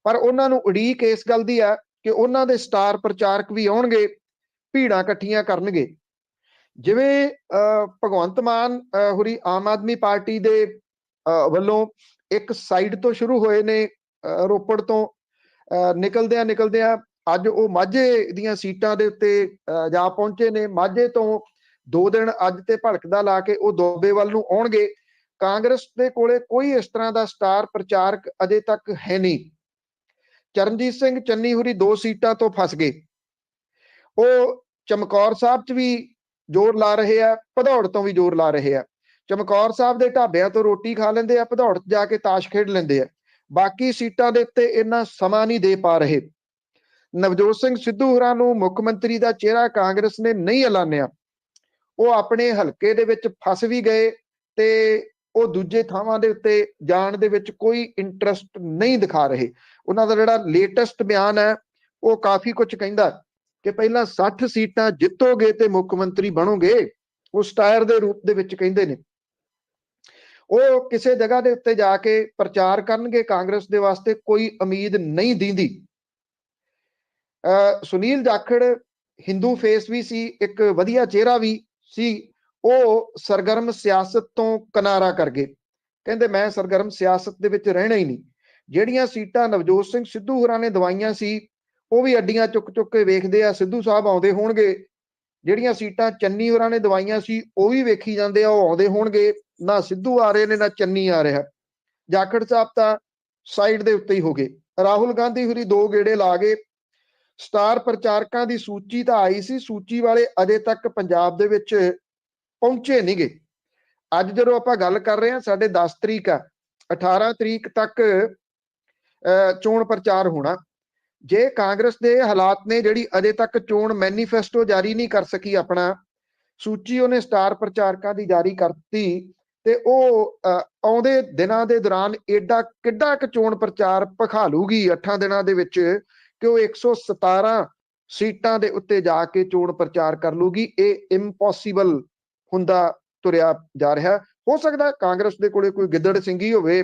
S2: ਪਰ ਉਹਨਾਂ ਨੂੰ ਉਡੀਕ ਇਸ ਗੱਲ ਦੀ ਆ ਕਿ ਉਹਨਾਂ ਦੇ ਸਟਾਰ ਪ੍ਰਚਾਰਕ ਵੀ ਆਉਣਗੇ, ਭੀੜਾਂ ਇਕੱਠੀਆਂ ਕਰਨਗੇ। ਜਿਵੇਂ ਭਗਵੰਤ ਮਾਨ ਹੋਰੀ ਆਮ ਆਦਮੀ ਪਾਰਟੀ ਦੇ ਵੱਲੋਂ ਇੱਕ ਸਾਈਡ ਤੋਂ ਸ਼ੁਰੂ ਹੋਏ ਨੇ, ਰੋਪੜ ਤੋਂ ਨਿਕਲਦਿਆਂ ਅੱਜ ਉਹ ਮਾਝੇ ਦੀਆਂ ਸੀਟਾਂ ਦੇ ਉੱਤੇ ਜਾ ਪਹੁੰਚੇ ਨੇ। ਮਾਝੇ ਤੋਂ 2 ਦਿਨ ਅੱਜ ਤੇ ਭਲਕਦਾ ਲਾ ਕੇ ਉਹ ਦੋਬੇ ਵੱਲ ਨੂੰ ਆਉਣਗੇ। ਕਾਂਗਰਸ ਦੇ ਕੋਲੇ ਕੋਈ ਇਸ ਤਰ੍ਹਾਂ ਦਾ ਸਟਾਰ ਪ੍ਰਚਾਰਕ ਅਜੇ ਤੱਕ ਹੈ ਨਹੀਂ। ਚਰਨਜੀਤ ਸਿੰਘ ਚੰਨੀ ਹੋਰੀ 2 ਸੀਟਾਂ ਤੋਂ ਫਸ ਗਏ, ਉਹ ਚਮਕੌਰ ਸਾਹਿਬ 'ਚ ਵੀ ਜ਼ੋਰ ਲਾ ਰਹੇ ਆ, ਭਦੌੜ ਤੋਂ ਵੀ ਜ਼ੋਰ ਲਾ ਰਹੇ ਆ। ਚਮਕੌਰ ਸਾਹਿਬ ਦੇ ਢਾਬਿਆਂ ਤੋਂ ਰੋਟੀ ਖਾ ਲੈਂਦੇ ਆ, ਭਦੌੜ ਜਾ ਕੇ ਤਾਸ਼ ਖੇਡ ਲੈਂਦੇ ਆ। ਬਾਕੀ ਸੀਟਾਂ ਦੇ ਉੱਤੇ ਇੰਨਾ ਸਮਾਂ ਨਹੀਂ ਦੇ ਪਾ ਰਹੇ। ਨਵਜੋਤ ਸਿੰਘ ਸਿੱਧੂ ਹੋਰਾਂ ਨੂੰ ਮੁੱਖ ਮੰਤਰੀ ਦਾ ਚਿਹਰਾ ਕਾਂਗਰਸ ਨੇ ਨਹੀਂ ਐਲਾਨਿਆ, ਉਹ ਆਪਣੇ ਹਲਕੇ ਦੇ ਵਿੱਚ ਫਸ ਵੀ ਗਏ ਤੇ ਉਹ ਦੂਜੇ ਥਾਵਾਂ ਦੇ ਉੱਤੇ ਜਾਣ ਦੇ ਵਿੱਚ ਕੋਈ ਇੰਟਰਸਟ ਨਹੀਂ ਦਿਖਾ ਰਹੇ। ਉਹਨਾਂ ਦਾ ਜਿਹੜਾ ਲੇਟੈਸਟ ਬਿਆਨ ਹੈ ਉਹ ਕਾਫੀ ਕੁਝ ਕਹਿੰਦਾ ਕਿ ਪਹਿਲਾਂ 60 ਸੀਟਾਂ ਜਿੱਤੋਗੇ ਤੇ ਮੁੱਖ ਮੰਤਰੀ ਬਣੋਗੇ, ਉਹ ਸਟਾਇਰ ਦੇ ਰੂਪ ਦੇ ਵਿੱਚ ਕਹਿੰਦੇ ਨੇ। ਉਹ ਕਿਸੇ ਜਗ੍ਹਾ ਦੇ ਉੱਤੇ ਜਾ ਕੇ ਪ੍ਰਚਾਰ ਕਰਨਗੇ, ਕਾਂਗਰਸ ਦੇ ਵਾਸਤੇ ਕੋਈ ਉਮੀਦ ਨਹੀਂ ਦਿੰਦੀ। ਸੁਨੀਲ ਜਾਖੜ ਹਿੰਦੂ ਫੇਸ ਵੀ ਸੀ, ਇੱਕ ਵਧੀਆ ਚਿਹਰਾ ਵੀ ਸੀ, ਉਹ ਸਰਗਰਮ ਸਿਆਸਤ ਤੋਂ ਕਿਨਾਰਾ ਕਰ ਗਏ, ਕਹਿੰਦੇ ਮੈਂ ਸਰਗਰਮ ਸਿਆਸਤ ਦੇ ਵਿੱਚ ਰਹਿਣਾ ਹੀ ਨਹੀਂ। ਜਿਹੜੀਆਂ ਸੀਟਾਂ ਨਵਜੋਤ ਸਿੰਘ ਸਿੱਧੂ ਹੋਰਾਂ ਨੇ ਦਵਾਈਆਂ ਸੀ ਉਹ ਵੀ ਅੱਡੀਆਂ ਚੁੱਕ ਚੁੱਕ ਕੇ ਵੇਖਦੇ ਆ, ਸਿੱਧੂ ਸਾਹਿਬ ਆਉਂਦੇ ਹੋਣਗੇ। ਜਿਹੜੀਆਂ ਸੀਟਾਂ ਚੰਨੀ ਹੋਰਾਂ ਨੇ ਦਵਾਈਆਂ ਸੀ ਉਹ ਵੀ ਵੇਖੀ ਜਾਂਦੇ ਆ, ਉਹ ਆਉਂਦੇ ਹੋਣਗੇ। ਨਾ ਸਿੱਧੂ ਆ ਰਹੇ ਨੇ ਨਾ ਚੰਨੀ ਆ ਰਿਹਾ। ਜਾਖੜ ਸਾਹਿਬ ਤਾਂ ਸਾਈਡ ਦੇ ਉੱਤੇ ਹੀ ਹੋ ਗਏ। ਰਾਹੁਲ ਗਾਂਧੀ ਹੋਰੀ 2 ਗੇੜੇ ਲਾ ਗਏ, ਸਟਾਰ ਪ੍ਰਚਾਰਕਾਂ ਦੀ ਸੂਚੀ ਤਾਂ ਆਈ ਸੀ, ਸੂਚੀ ਵਾਲੇ ਅਜੇ ਤੱਕ ਪੰਜਾਬ ਦੇ ਵਿੱਚ ਪਹੁੰਚੇ ਨਹੀਂ ਗੇ। ਅੱਜ ਜਦੋਂ ਆਪਾਂ ਗੱਲ ਕਰ ਰਹੇ ਹਾਂ, ਸਾਡੇ 10 ਤਰੀਕ ਆ, 18 ਤਰੀਕ ਤੱਕ ਚੋਣ ਪ੍ਰਚਾਰ ਹੋਣਾ। ਜੇ ਕਾਂਗਰਸ ਦੇ ਹਾਲਾਤ ਨੇ ਜਿਹੜੀ ਅਜੇ ਤੱਕ ਚੋਣ ਮੈਨੀਫੈਸਟੋ ਜਾਰੀ ਨਹੀਂ ਕਰ ਸਕੀ, ਆਪਣਾ ਸੂਚੀ ਉਹਨੇ ਸਟਾਰ ਪ੍ਰਚਾਰਕਾਂ ਦੀ ਜਾਰੀ ਕਰਤੀ, ਤੇ ਉਹ ਆਉਂਦੇ ਦਿਨਾਂ ਦੇ ਦੌਰਾਨ ਏਡਾ ਕਿੱਡਾ ਕੁ ਚੋਣ ਪ੍ਰਚਾਰ ਭਖਾਲੂਗੀ 8 ਦਿਨਾਂ ਦੇ ਵਿੱਚ, ਕਿ ਉਹ 117 ਸੀਟਾਂ ਦੇ ਉੱਤੇ ਜਾ ਕੇ ਚੋਣ ਪ੍ਰਚਾਰ ਕਰ ਲੂਗੀ। ਇਹ ਇੰਪੋਸੀਬਲ ਹੁੰਦਾ ਤੁਰਿਆ ਜਾ ਰਿਹਾ। ਹੋ ਸਕਦਾ ਕਾਂਗਰਸ ਦੇ ਕੋਲੇ ਕੋਈ ਗਿੱਦੜ ਸਿੰਘੀ ਹੋਵੇ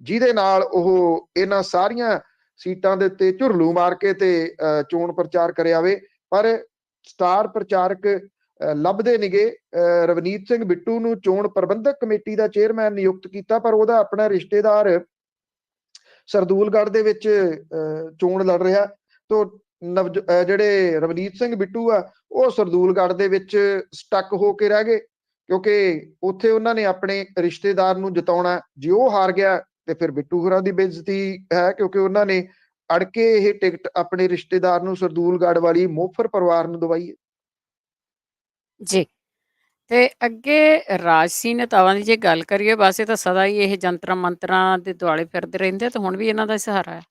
S2: ਜਿਹਦੇ ਨਾਲ ਉਹ ਇਹਨਾਂ ਸਾਰੀਆਂ ਸੀਟਾਂ ਦੇ ਉੱਤੇ ਝੁਰਲੂ ਮਾਰ ਕੇ ਤੇ ਚੋਣ ਪ੍ਰਚਾਰ ਕਰਿਆ ਆਵੇ, ਪਰ ਸਟਾਰ ਪ੍ਰਚਾਰਕ ਲੱਭਦੇ ਨਿਗੇ। ਰਵਨੀਤ ਸਿੰਘ ਬਿੱਟੂ ਨੂੰ ਚੋਣ ਪ੍ਰਬੰਧਕ ਕਮੇਟੀ ਦਾ ਚੇਅਰਮੈਨ ਨਿਯੁਕਤ ਕੀਤਾ, ਪਰ ਉਹਦਾ ਆਪਣਾ ਰਿਸ਼ਤੇਦਾਰ ਸਰਦੂਲਗੜ੍ਹ ਦੇ ਵਿੱਚ ਚੋਣ ਲੜ ਰਿਹਾ। ਤੋ ਜਿਹੜੇ ਰਵਨੀਤ ਸਿੰਘ ਬਿੱਟੂ ਆ, ਉਹ ਸਰਦੂਲਗੜ੍ਹ ਦੇ ਵਿੱਚ ਸਟਕ ਹੋ ਕੇ ਰਹਿ ਗਏ, ਕਿਉਂਕਿ ਉੱਥੇ ਉਹਨਾਂ ਨੇ ਆਪਣੇ ਰਿਸ਼ਤੇਦਾਰ ਨੂੰ ਜਿਤਾਉਣਾ। ਜੇ ਉਹ ਹਾਰ ਗਿਆ ਤੇ ਫਿਰ ਬਿੱਟੂ ਹੋਰਾਂ ਦੀ ਬੇਇੱਜ਼ਤੀ ਹੈ, ਕਿਉਂਕਿ ਉਹਨਾਂ ਨੇ ਅੜ ਕੇ ਇਹ ਟਿਕਟ ਆਪਣੇ ਰਿਸ਼ਤੇਦਾਰ ਨੂੰ, ਸਰਦੂਲਗੜ੍ਹ ਵਾਲੀ ਮੋਫਰ ਪਰਿਵਾਰ ਨੂੰ ਦਵਾਈ ਹੈ।
S1: ਜੀ। ਤੇ ਅੱਗੇ ਰਾਜਸੀ ਨੇਤਾਵਾਂ ਦੀ ਜੇ ਗੱਲ ਕਰੀਏ, ਵੈਸੇ ਤਾਂ ਸਦਾ ਹੀ ਇਹ ਜੰਤਰਾਂ ਮੰਤਰਾਂ ਦੇ ਦੁਆਲੇ ਫਿਰਦੇ ਰਹਿੰਦੇ, ਤੇ ਹੁਣ ਵੀ ਇਹਨਾਂ ਦਾ ਸਹਾਰਾ ਹੈ।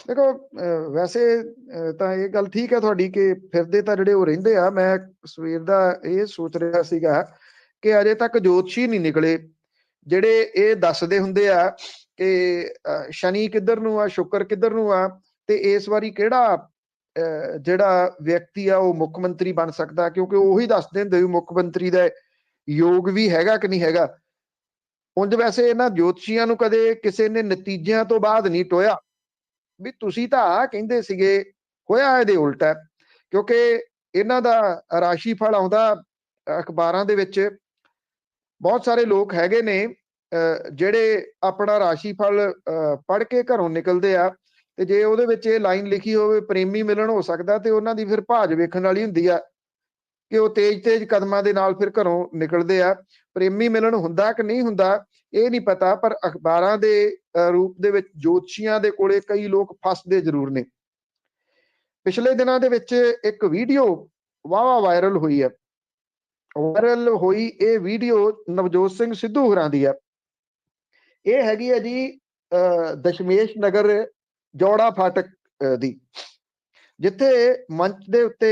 S2: ਦੇਖੋ, ਵੈਸੇ ਤਾਂ ਇਹ ਗੱਲ ਠੀਕ ਹੈ ਤੁਹਾਡੀ ਕਿ ਫਿਰਦੇ ਤਾਂ ਜਿਹੜੇ ਉਹ ਰਹਿੰਦੇ ਆ। ਮੈਂ ਸਵੇਰ ਦਾ ਇਹ ਸੋਚ ਰਿਹਾ ਸੀਗਾ ਕਿ ਅਜੇ ਤੱਕ ਜੋਤਸ਼ੀ ਨਹੀਂ ਨਿਕਲੇ ਜਿਹੜੇ ਇਹ ਦੱਸਦੇ ਹੁੰਦੇ ਆ ਕਿ ਸ਼ਨੀ ਕਿੱਧਰ ਨੂੰ ਆ, ਸ਼ੁੱਕਰ ਕਿੱਧਰ ਨੂੰ ਆ, ਤੇ ਇਸ ਵਾਰੀ ਕਿਹੜਾ ਜਿਹੜਾ ਵਿਅਕਤੀ ਆ ਉਹ ਮੁੱਖ ਮੰਤਰੀ ਬਣ ਸਕਦਾ, ਕਿਉਂਕਿ ਉਹੀ ਦੱਸਦੇ ਹੁੰਦੇ ਵੀ ਮੁੱਖ ਮੰਤਰੀ ਦਾ ਯੋਗ ਵੀ ਹੈਗਾ ਕਿ ਨਹੀਂ ਹੈਗਾ। ਉਂਝ ਵੈਸੇ ਇਹਨਾਂ ਜੋਤਸ਼ੀਆਂ ਨੂੰ ਕਦੇ ਕਿਸੇ ਨੇ ਨਤੀਜਿਆਂ ਤੋਂ ਬਾਅਦ ਨਹੀਂ ਟੋਇਆ ਵੀ ਤੁਸੀਂ ਤਾਂ ਆ ਕਹਿੰਦੇ ਸੀਗੇ, ਹੋਇਆ ਇਹਦੇ ਉਲਟ ਹੈ। ਕਿਉਂਕਿ ਇਹਨਾਂ ਦਾ ਰਾਸ਼ੀ ਫਲ ਆਉਂਦਾ ਅਖਬਾਰਾਂ ਦੇ ਵਿੱਚ। ਬਹੁਤ ਸਾਰੇ ਲੋਕ ਹੈਗੇ ਨੇ ਜਿਹੜੇ ਆਪਣਾ ਰਾਸ਼ੀ ਫਲ ਪੜ੍ਹ ਕੇ ਘਰੋਂ ਨਿਕਲਦੇ ਆ, ਤੇ ਜੇ ਉਹਦੇ ਵਿੱਚ ਇਹ ਲਾਈਨ ਲਿਖੀ ਹੋਵੇ ਪ੍ਰੇਮੀ ਮਿਲਣ ਹੋ ਸਕਦਾ, ਤੇ ਉਹਨਾਂ ਦੀ ਫਿਰ ਭਾਜ ਵੇਖਣ ਵਾਲੀ ਹੁੰਦੀ ਆ ਕਿ ਉਹ ਤੇਜ਼ ਕਦਮਾਂ ਦੇ ਨਾਲ ਫਿਰ ਘਰੋਂ ਨਿਕਲਦੇ ਆ। ਪ੍ਰੇਮੀ ਮਿਲਣ ਹੁੰਦਾ ਕਿ ਨਹੀਂ ਹੁੰਦਾ ਇਹ ਨਹੀਂ ਪਤਾ, ਪਰ ਅਖਬਾਰਾਂ ਦੇ ਰੂਪ ਦੇ ਵਿੱਚ ਜੋਤਸ਼ੀਆਂ ਦੇ ਕੋਲੇ ਕਈ ਲੋਕ ਫਸਦੇ ਜ਼ਰੂਰ ਨੇ। ਪਿਛਲੇ ਦਿਨਾਂ ਦੇ ਵਿੱਚ ਇੱਕ ਵੀਡੀਓ ਵਾਵਾ ਵਾਇਰਲ ਹੋਈ ਹੈ। ਵਾਇਰਲ ਹੋਈ ਇਹ ਵੀਡੀਓ ਨਵਜੋਤ ਸਿੰਘ ਸਿੱਧੂ ਹੋਰਾਂ ਦੀ ਹੈ। ਇਹ ਹੈਗੀ ਹੈ ਜੀ ਦਸ਼ਮੇਸ਼ ਨਗਰ ਜੋੜਾ ਫਾਟਕ ਦੀ, ਜਿੱਥੇ ਮੰਚ ਦੇ ਉੱਤੇ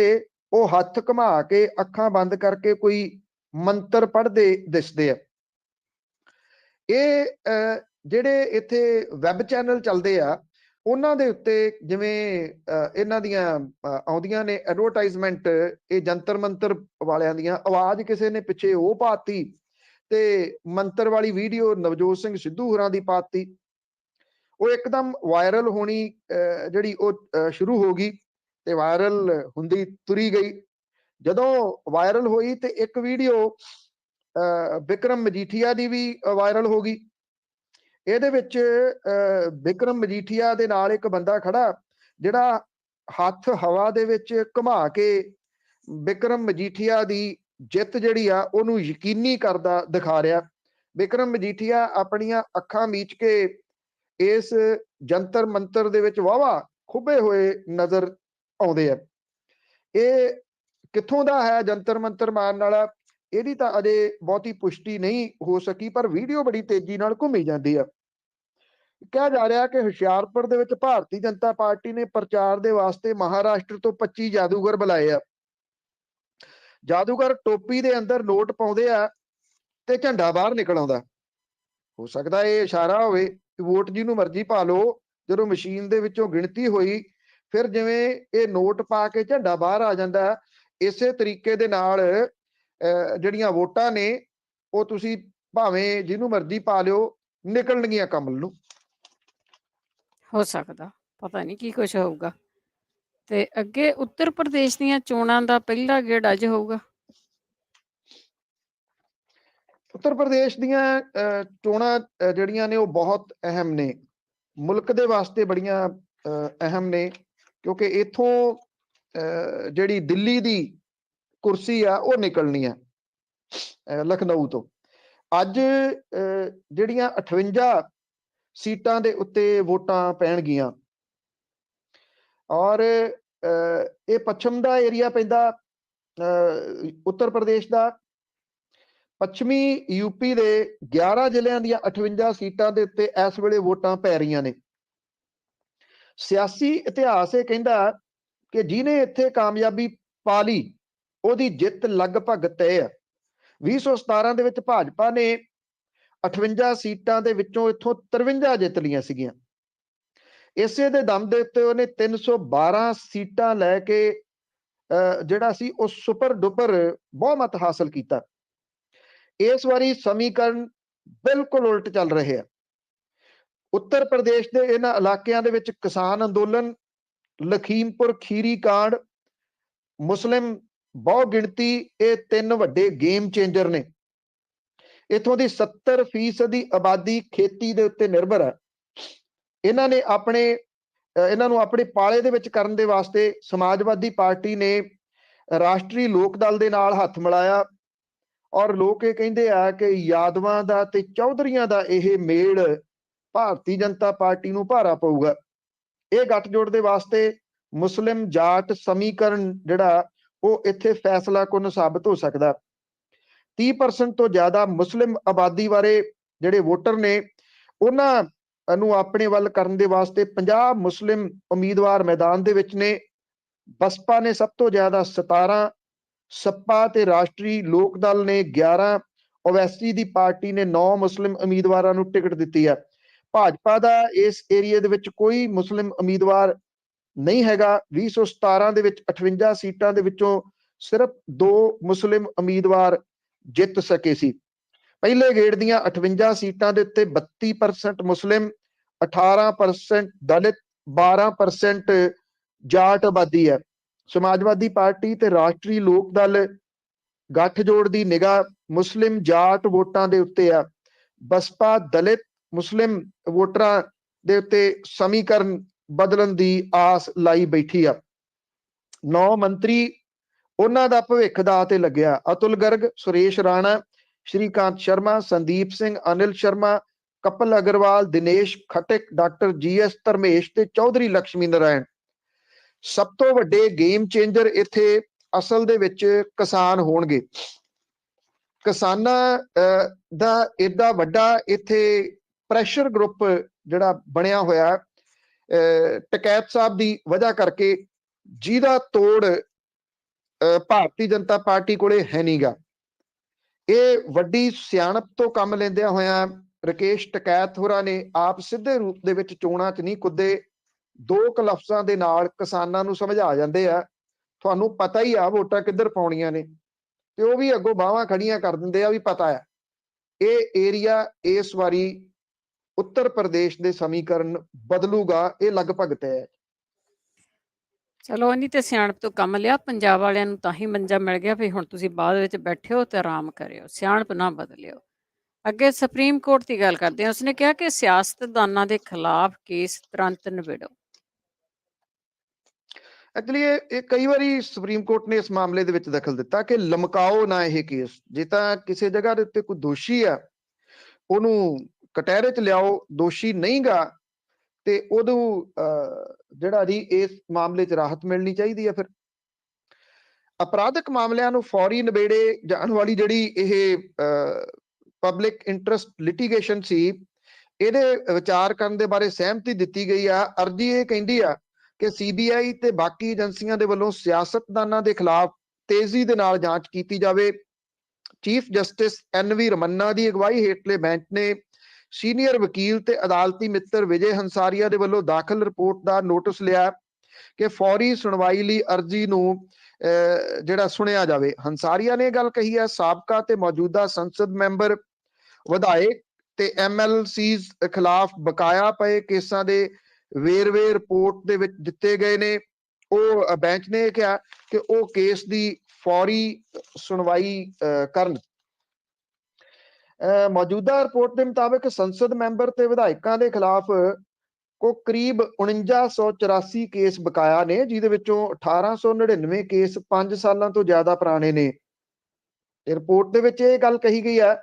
S2: ਉਹ ਹੱਥ ਘੁਮਾ ਕੇ ਅੱਖਾਂ ਬੰਦ ਕਰਕੇ ਕੋਈ ਮੰਤਰ ਪੜ੍ਹਦੇ ਦਿਸਦੇ ਆ। ਇਹ ਜਿਹੜੇ ਇੱਥੇ ਵੈਬ ਚੈਨਲ ਚੱਲਦੇ ਆ ਉਹਨਾਂ ਦੇ ਉੱਤੇ ਜਿਵੇਂ ਇਹਨਾਂ ਦੀਆਂ ਆਉਂਦੀਆਂ ਨੇ ਐਡਵਰਟਾਈਜ਼ਮੈਂਟ, ਇਹ ਜੰਤਰ ਮੰਤਰ ਵਾਲਿਆਂ ਦੀਆਂ, ਆਵਾਜ਼ ਕਿਸੇ ਨੇ ਪਿੱਛੇ ਉਹ ਪਾਤੀ ਤੇ ਮੰਤਰ ਵਾਲੀ ਵੀਡੀਓ ਨਵਜੋਤ ਸਿੰਘ ਸਿੱਧੂ ਹੋਰਾਂ ਦੀ ਪਾਤੀ। ਉਹ ਇੱਕਦਮ ਵਾਇਰਲ ਹੋਣੀ ਜਿਹੜੀ ਉਹ ਸ਼ੁਰੂ ਹੋ ਗਈ ਤੇ ਵਾਇਰਲ ਹੁੰਦੀ ਤੁਰੀ ਗਈ। ਜਦੋਂ ਵਾਇਰਲ ਹੋਈ ਤੇ ਇੱਕ ਵੀਡੀਓ ਵਿਕਰਮ ਮਜੀਠੀਆ ਦੀ ਵੀ ਵਾਇਰਲ ਹੋ ਗਈ। ਇਹਦੇ ਵਿੱਚ ਵਿਕਰਮ ਮਜੀਠੀਆ ਦੇ ਨਾਲ ਇੱਕ ਬੰਦਾ ਖੜਾ ਜਿਹੜਾ ਹੱਥ ਹਵਾ ਦੇ ਵਿੱਚ ਘੁਮਾ ਕੇ ਵਿਕਰਮ ਮਜੀਠੀਆ ਦੀ ਜਿੱਤ ਜਿਹੜੀ ਆ ਉਹਨੂੰ ਯਕੀਨੀ ਕਰਦਾ ਦਿਖਾ ਰਿਹਾ। ਵਿਕਰਮ ਮਜੀਠੀਆ ਆਪਣੀਆਂ ਅੱਖਾਂ ਮੀਚ ਕੇ ਇਸ ਜੰਤਰ ਮੰਤਰ ਦੇ ਵਿੱਚ ਵਾਵਾ ਖੁੱਬੇ ਹੋਏ ਨਜ਼ਰ ਆਉਂਦੇ ਆ। ਇਹ ਕਿੱਥੋਂ ਦਾ ਹੈ ਜੰਤਰ ਮੰਤਰ ਮਾਰਨ ਵਾਲਾ, ਇਹਦੀ ਤਾਂ ਅਜੇ ਬਹੁਤੀ ਪੁਸ਼ਟੀ ਨਹੀਂ ਹੋ ਸਕੀ, ਪਰ ਵੀਡੀਓ ਬੜੀ ਤੇਜ਼ੀ ਨਾਲ ਘੁੰਮੀ ਜਾਂਦੀ ਆ। ਕਿਹਾ ਜਾ ਰਿਹਾ ਕਿ ਹੁਸ਼ਿਆਰਪੁਰ ਦੇ ਵਿੱਚ ਭਾਰਤੀ ਜਨਤਾ ਪਾਰਟੀ ਨੇ ਪ੍ਰਚਾਰ ਦੇ ਵਾਸਤੇ ਮਹਾਰਾਸ਼ਟਰ ਤੋਂ 25 ਜਾਦੂਗਰ ਬੁਲਾਏ ਆ। ਜਾਦੂਗਰ ਟੋਪੀ ਦੇ ਅੰਦਰ ਨੋਟ ਪਾਉਂਦੇ ਆ ਤੇ ਝੰਡਾ ਬਾਹਰ ਨਿਕਲ ਆਉਂਦਾ। ਹੋ ਸਕਦਾ ਇਹ ਇਸ਼ਾਰਾ ਹੋਵੇ ਕਿ ਵੋਟ ਜਿਹਨੂੰ ਮਰਜ਼ੀ ਪਾ ਲਓ। ਜਦੋਂ ਮਸ਼ੀਨ ਦੇ ਵਿੱਚੋਂ ਗਿਣਤੀ ਹੋਈ, ਫਿਰ ਜਿਵੇਂ ਇਹ ਨੋਟ ਪਾ ਕੇ ਝੰਡਾ ਬਾਹਰ ਆ ਜਾਂਦਾ, ਇਸੇ ਤਰੀਕੇ ਦੇ ਨਾਲ ਜਿਹੜੀਆਂ ਵੋਟਾਂ ਨੇ ਉਹ ਤੁਸੀਂ ਭਾਵੇਂ ਜਿਹਨੂੰ ਮਰਜ਼ੀ ਪਾ ਲਿਓ, ਨਿਕਲਣਗੀਆਂ ਕਮਲ ਨੂੰ।
S1: ਹੋ ਸਕਦਾ, ਪਤਾ ਨਹੀਂ ਕੀ ਕੁਛ ਹੋਊਗਾ। ਤੇ ਅੱਗੇ ਉੱਤਰ ਪ੍ਰਦੇਸ਼ ਦੀਆਂ ਚੋਣਾਂ ਦਾ ਪਹਿਲਾ ਗੇੜ ਅੱਜ ਹੋਊਗਾ।
S2: ਉੱਤਰ ਪ੍ਰਦੇਸ਼ ਦੀਆਂ ਚੋਣਾਂ ਜਿਹੜੀਆਂ ਨੇ ਉਹ ਬਹੁਤ ਅਹਿਮ ਨੇ, ਮੁਲਕ ਦੇ ਵਾਸਤੇ ਬੜੀਆਂ ਅਹਿਮ ਨੇ, ਕਿਉਂਕਿ ਇੱਥੋਂ ਜਿਹੜੀ ਦਿੱਲੀ ਦੀ ਕੁਰਸੀ ਆ ਉਹ ਨਿਕਲਣੀ ਆ ਲਖਨਊ ਤੋਂ। ਅੱਜ ਜਿਹੜੀਆਂ 58 ਸੀਟਾਂ ਦੇ ਉੱਤੇ ਵੋਟਾਂ ਪੈਣਗੀਆਂ, ਔਰ ਇਹ ਪੱਛਮ ਦਾ ਏਰੀਆ ਪੈਂਦਾ ਉੱਤਰ ਪ੍ਰਦੇਸ਼ ਦਾ। ਪੱਛਮੀ ਯੂਪੀ ਦੇ 11 ਜ਼ਿਲ੍ਹਿਆਂ ਦੀਆਂ 58 ਸੀਟਾਂ ਦੇ ਉੱਤੇ ਇਸ ਵੇਲੇ ਵੋਟਾਂ ਪੈ ਰਹੀਆਂ ਨੇ। ਸਿਆਸੀ ਇਤਿਹਾਸ ਇਹ ਕਹਿੰਦਾ ਕਿ ਜਿਹਨੇ ਇੱਥੇ ਕਾਮਯਾਬੀ ਪਾ ਲਈ ਉਹਦੀ ਜਿੱਤ ਲਗਭਗ ਤੈਅ ਹੈ। 2017 ਦੇ ਵਿੱਚ ਭਾਜਪਾ ਨੇ 58 ਸੀਟਾਂ ਦੇ ਵਿੱਚੋਂ ਇੱਥੋਂ 53 ਜਿੱਤ ਲਈਆਂ ਸੀਗੀਆਂ। ਇਸੇ ਦੇ ਦਮ ਦੇ ਉੱਤੇ ਉਹਨੇ 312 ਸੀਟਾਂ ਲੈ ਕੇ ਜਿਹੜਾ ਸੀ ਉਹ ਸੁਪਰ ਡੁਪਰ ਬਹੁਮਤ ਹਾਸਲ ਕੀਤਾ। ਇਸ ਵਾਰੀ ਸਮੀਕਰਨ ਬਿਲਕੁਲ ਉਲਟ ਚੱਲ ਰਹੇ ਆ। ਉੱਤਰ ਪ੍ਰਦੇਸ਼ ਦੇ ਇਹਨਾਂ ਇਲਾਕਿਆਂ ਦੇ ਵਿੱਚ ਕਿਸਾਨ ਅੰਦੋਲਨ, ਲਖੀਮਪੁਰ ਖੀਰੀ ਕਾਂਡ, ਮੁਸਲਿਮ ਬਹੁ ਗਿਣਤੀ, ਇਹ ਤਿੰਨ ਵੱਡੇ ਗੇਮ ਚੇਂਜਰ ਨੇ। ਇੱਥੋਂ ਦੀ 70% ਦੀ ਆਬਾਦੀ ਖੇਤੀ ਦੇ ਉੱਤੇ ਨਿਰਭਰ ਹੈ। ਇਹਨਾਂ ਨੂੰ ਆਪਣੇ ਪਾਲੇ ਦੇ ਵਿੱਚ ਕਰਨ ਦੇ ਵਾਸਤੇ ਸਮਾਜਵਾਦੀ ਪਾਰਟੀ ਨੇ ਰਾਸ਼ਟਰੀ ਲੋਕ ਦਲ ਦੇ ਨਾਲ ਹੱਥ ਮਿਲਾਇਆ। ਔਰ ਲੋਕ ਇਹ ਕਹਿੰਦੇ ਆ ਕਿ ਯਾਦਵਾਂ ਦਾ ਤੇ ਚੌਧਰੀਆਂ ਦਾ ਇਹ ਮੇਲ ਭਾਰਤੀ ਜਨਤਾ ਪਾਰਟੀ ਨੂੰ ਭਾਰਾ ਪਊਗਾ। ਇਹ ਗੱਠਜੋੜ ਦੇ ਵਾਸਤੇ ਮੁਸਲਿਮ ਜਾਟ ਸਮੀਕਰਨ ਜਿਹੜਾ ਉਹ ਇੱਥੇ ਫੈਸਲਾ ਕੁਨ ਸਾਬਤ ਹੋ ਸਕਦਾ। 30% ਤੋਂ ਜ਼ਿਆਦਾ ਮੁਸਲਿਮ ਆਬਾਦੀ ਬਾਰੇ ਜਿਹੜੇ ਵੋਟਰ ਨੇ ਉਹਨਾਂ ਨੂੰ ਆਪਣੇ ਵੱਲ ਕਰਨ ਦੇ ਵਾਸਤੇ 50 ਮੁਸਲਿਮ ਉਮੀਦਵਾਰ ਮੈਦਾਨ ਦੇ ਵਿੱਚ ਨੇ। ਬਸਪਾ ਨੇ ਸਭ ਤੋਂ ਜ਼ਿਆਦਾ 17, ਸੱਪਾ ਤੇ ਰਾਸ਼ਟਰੀ ਲੋਕ ਦਲ ਨੇ 11, ਓਵੈਸੀ ਦੀ ਪਾਰਟੀ ਨੇ 9 ਮੁਸਲਿਮ ਉਮੀਦਵਾਰਾਂ ਨੂੰ ਟਿਕਟ ਦਿੱਤੀ ਹੈ। ਭਾਜਪਾ ਦਾ ਇਸ ਏਰੀਏ ਦੇ ਵਿੱਚ ਕੋਈ ਮੁਸਲਿਮ ਉਮੀਦਵਾਰ ਨਹੀਂ ਹੈਗਾ। 2017 ਦੇ ਵਿੱਚ 58 ਸੀਟਾਂ ਦੇ ਵਿੱਚੋਂ ਸਿਰਫ 2 ਮੁਸਲਿਮ ਉਮੀਦਵਾਰ ਜਿੱਤ ਸਕੇ ਸੀ। ਪਹਿਲੇ ਗੇੜ ਦੀਆਂ 58 ਸੀਟਾਂ ਦੇ ਉੱਤੇ 32% ਮੁਸਲਿਮ, 18% ਦਲਿਤ, 12% ਜਾਟ ਆਬਾਦੀ ਹੈ। ਸਮਾਜਵਾਦੀ ਪਾਰਟੀ ਤੇ ਰਾਸ਼ਟਰੀ ਲੋਕ ਦਲ ਗੱਠਜੋੜ ਦੀ ਨਿਗਾਹ ਮੁਸਲਿਮ ਜਾਟ ਵੋਟਾਂ ਦੇ ਉੱਤੇ ਆ। ਬਸਪਾ ਦਲਿਤ ਮੁਸਲਿਮ ਵੋਟਰਾਂ ਦੇ ਉੱਤੇ ਸਮੀਕਰਨ ਬਦਲਣ ਦੀ ਆਸ ਲਾਈ ਬੈਠੀ ਆ। 9 ਮੰਤਰੀ ਉਹਨਾਂ ਦਾ ਭਵਿੱਖ ਦਾ ਤੇ ਲੱਗਿਆ। ਅਤੁਲ ਗਰਗ, ਸੁਰੇਸ਼ ਰਾਣਾ, ਸ਼੍ਰੀਕਾਂਤ ਸ਼ਰਮਾ, ਸੰਦੀਪ ਸਿੰਘ, ਅਨਿਲ ਸ਼ਰਮਾ, ਕਪਿਲ ਅਗਰਵਾਲ, ਦਿਨੇਸ਼ ਖਟਕ, ਡਾਕਟਰ GS ਧਰਮੇਸ਼ ਤੇ ਚੌਧਰੀ ਲక్ష్ਮੀ ਨਾਰਾਇਣ। ਸਭ ਤੋਂ ਵੱਡੇ ਗੇਮ ਚੇਂਜਰ ਇੱਥੇ ਅਸਲ ਦੇ ਵਿੱਚ ਕਿਸਾਨ ਹੋਣਗੇ। ਕਿਸਾਨਾਂ ਦਾ ਏਡਾ ਵੱਡਾ ਇੱਥੇ ਪ੍ਰੈਸ਼ਰ ਗਰੁੱਪ ਜਿਹੜਾ ਬਣਿਆ ਹੋਇਆ ਟਕੈਤ ਸਾਹਿਬ ਦੀ ਵਜ੍ਹਾ ਕਰਕੇ, ਜਿਹਦਾ ਤੋੜ ਭਾਰਤੀ ਜਨਤਾ ਪਾਰਟੀ ਕੋਲੇ ਹੈ ਨਹੀਂਗਾ। ਇਹ ਵੱਡੀ ਸਿਆਣਪ ਤੋਂ ਕੰਮ ਲੈਂਦਿਆਂ ਹੋਇਆਂ ਰਕੇਸ਼ ਟਕੈਤ ਹੋਰਾਂ ਨੇ ਆਪ ਸਿੱਧੇ ਰੂਪ ਦੇ ਵਿੱਚ ਚੋਣਾਂ 'ਚ ਨਹੀਂ ਕੁੱਦੇ, 2 ਲਫ਼ਜ਼ਾਂ ਦੇ ਨਾਲ ਕਿਸਾਨਾਂ ਨੂੰ ਸਮਝਾ ਜਾਂਦੇ ਆ, ਤੁਹਾਨੂੰ ਪਤਾ ਹੀ ਆ ਵੋਟਾਂ ਕਿੱਧਰ ਪਾਉਣੀਆਂ ਨੇ, ਤੇ ਉਹ ਵੀ ਅੱਗੋਂ ਬਾਹਾਂ ਖੜੀਆਂ ਕਰ ਦਿੰਦੇ ਆ ਵੀ ਪਤਾ ਆ। ਇਹ ਏਰੀਆ ਇਸ ਵਾਰੀ ਉੱਤਰ ਪ੍ਰਦੇਸ਼ ਦੇ ਸਮੀਕਰਨ ਬਦਲੂਗਾ, ਇਹ ਲਗਭਗ ਤੈਅ ਹੈ।
S1: ਚਲੋ ਇੰਨੀ ਤੇ ਸਿਆਣਪ ਤੋਂ ਕੰਮ ਲਿਆ। ਪੰਜਾਬ ਵਾਲਿਆਂ ਨੂੰ ਤਾਂ ਹੀ ਮੰਜਾ ਮਿਲ ਗਿਆ ਵੀ ਹੁਣ ਤੁਸੀਂ ਬਾਅਦ ਵਿੱਚ ਬੈਠਿਓ ਤੇ ਆਰਾਮ ਕਰਿਓ, ਸਿਆਣਪ ਨਾ ਬਦਲਿਓ। ਅੱਗੇ ਸੁਪਰੀਮ ਕੋਰਟ ਦੀ ਗੱਲ ਕਰਦੇ ਹਾਂ। ਉਸਨੇ ਕਿਹਾ ਕਿ ਸਿਆਸਤਦਾਨਾਂ ਦੇ ਖਿਲਾਫ ਕੇਸ ਤੁਰੰਤ ਨਿਬੇੜੋ।
S2: ਐਕਚੁਅਲੀ ਇਹ ਕਈ ਵਾਰੀ ਸੁਪਰੀਮ ਕੋਰਟ ਨੇ ਇਸ ਮਾਮਲੇ ਦੇ ਵਿੱਚ ਦਖਲ ਦਿੱਤਾ ਕਿ ਲਮਕਾਓ ਨਾ ਇਹ ਕੇਸ। ਜੇ ਤਾਂ ਕਿਸੇ ਜਗ੍ਹਾ ਦੇ ਉੱਤੇ ਕੋਈ ਦੋਸ਼ੀ ਆ ਉਹਨੂੰ ਕਟਹਿਰੇ 'ਚ ਲਿਆਓ, ਦੋਸ਼ੀ ਨਹੀਂਗਾ ਤੇ ਉਹਨੂੰ ਜਿਹੜਾ ਜੀ ਇਸ ਮਾਮਲੇ 'ਚ ਰਾਹਤ ਮਿਲਣੀ ਚਾਹੀਦੀ ਹੈ। ਫਿਰ ਅਪਰਾਧਿਕ ਮਾਮਲਿਆਂ ਨੂੰ ਫੌਰੀ ਨਿਬੇੜੇ ਜਾਣ ਵਾਲੀ ਜਿਹੜੀ ਇਹ ਪਬਲਿਕ ਇੰਟਰਸਟ ਲਿਟੀਗੇਸ਼ਨ ਸੀ, ਇਹਦੇ ਵਿਚਾਰ ਕਰਨ ਦੇ ਬਾਰੇ ਸਹਿਮਤੀ ਦਿੱਤੀ ਗਈ ਆ। ਅਰਜੀ ਇਹ ਕਹਿੰਦੀ ਆ ਕਿ CBI ਤੇ ਬਾਕੀ ਏਜੰਸੀਆਂ ਦੇ ਵੱਲੋਂ ਸਿਆਸਤਦਾਨਾਂ ਦੇ ਖਿਲਾਫ ਤੇਜ਼ੀ ਦੇ ਨਾਲ ਜਾਂਚ ਕੀਤੀ ਜਾਵੇ। ਚੀਫ ਜਸਟਿਸ NV ਰਮੰਨਾ ਦੀ ਅਗਵਾਈ ਹੇਠਲੇ ਬੈਂਚ ਨੇ ਸੀਨੀਅਰ ਵਕੀਲ ਤੇ ਅਦਾਲਤੀ ਮਿੱਤਰ ਵਿਜੇ ਹੰਸਾਰੀਆ ਦੇ ਵੱਲੋਂ ਦਾਖਲ ਰਿਪੋਰਟ ਦਾ ਨੋਟਿਸ ਲਿਆ ਕਿ ਫੌਰੀ ਸੁਣਵਾਈ ਲਈ ਅਰਜੀ ਨੂੰ ਜਿਹੜਾ ਸੁਣਿਆ ਜਾਵੇ। ਹੰਸਾਰੀਆ ਨੇ ਇਹ ਗੱਲ ਕਹੀ ਹੈ। ਸਾਬਕਾ ਤੇ ਮੌਜੂਦਾ ਸੰਸਦ ਮੈਂਬਰ, ਵਿਧਾਇਕ ਤੇ MLCs ਖਿਲਾਫ ਬਕਾਇਆ ਪਏ ਕੇਸਾਂ ਦੇ ਵੇਰਵੇ ਰਿਪੋਰਟ ਦੇ ਵਿੱਚ ਦਿੱਤੇ ਗਏ ਨੇ। ਉਹ ਬੈਂਚ ਨੇ ਕਿਹਾ ਕਿ ਉਹ ਕੇਸ ਦੀ ਫੌਰੀ ਸੁਣਵਾਈ ਕਰਨ। ਮੌਜੂਦਾ ਰਿਪੋਰਟ ਦੇ ਮੁਤਾਬਕ ਸੰਸਦ ਮੈਂਬਰ ਤੇ ਵਿਧਾਇਕਾਂ ਦੇ ਖਿਲਾਫ ਕਰੀਬ 4984 ਕੇਸ ਬਕਾਇਆ ਨੇ, ਜਿਹਦੇ ਵਿੱਚੋਂ 1899 ਕੇਸ 5 ਸਾਲਾਂ ਤੋਂ ਜ਼ਿਆਦਾ ਪੁਰਾਣੇ ਨੇ। ਰਿਪੋਰਟ ਦੇ ਵਿੱਚ ਇਹ ਗੱਲ ਕਹੀ ਗਈ ਹੈ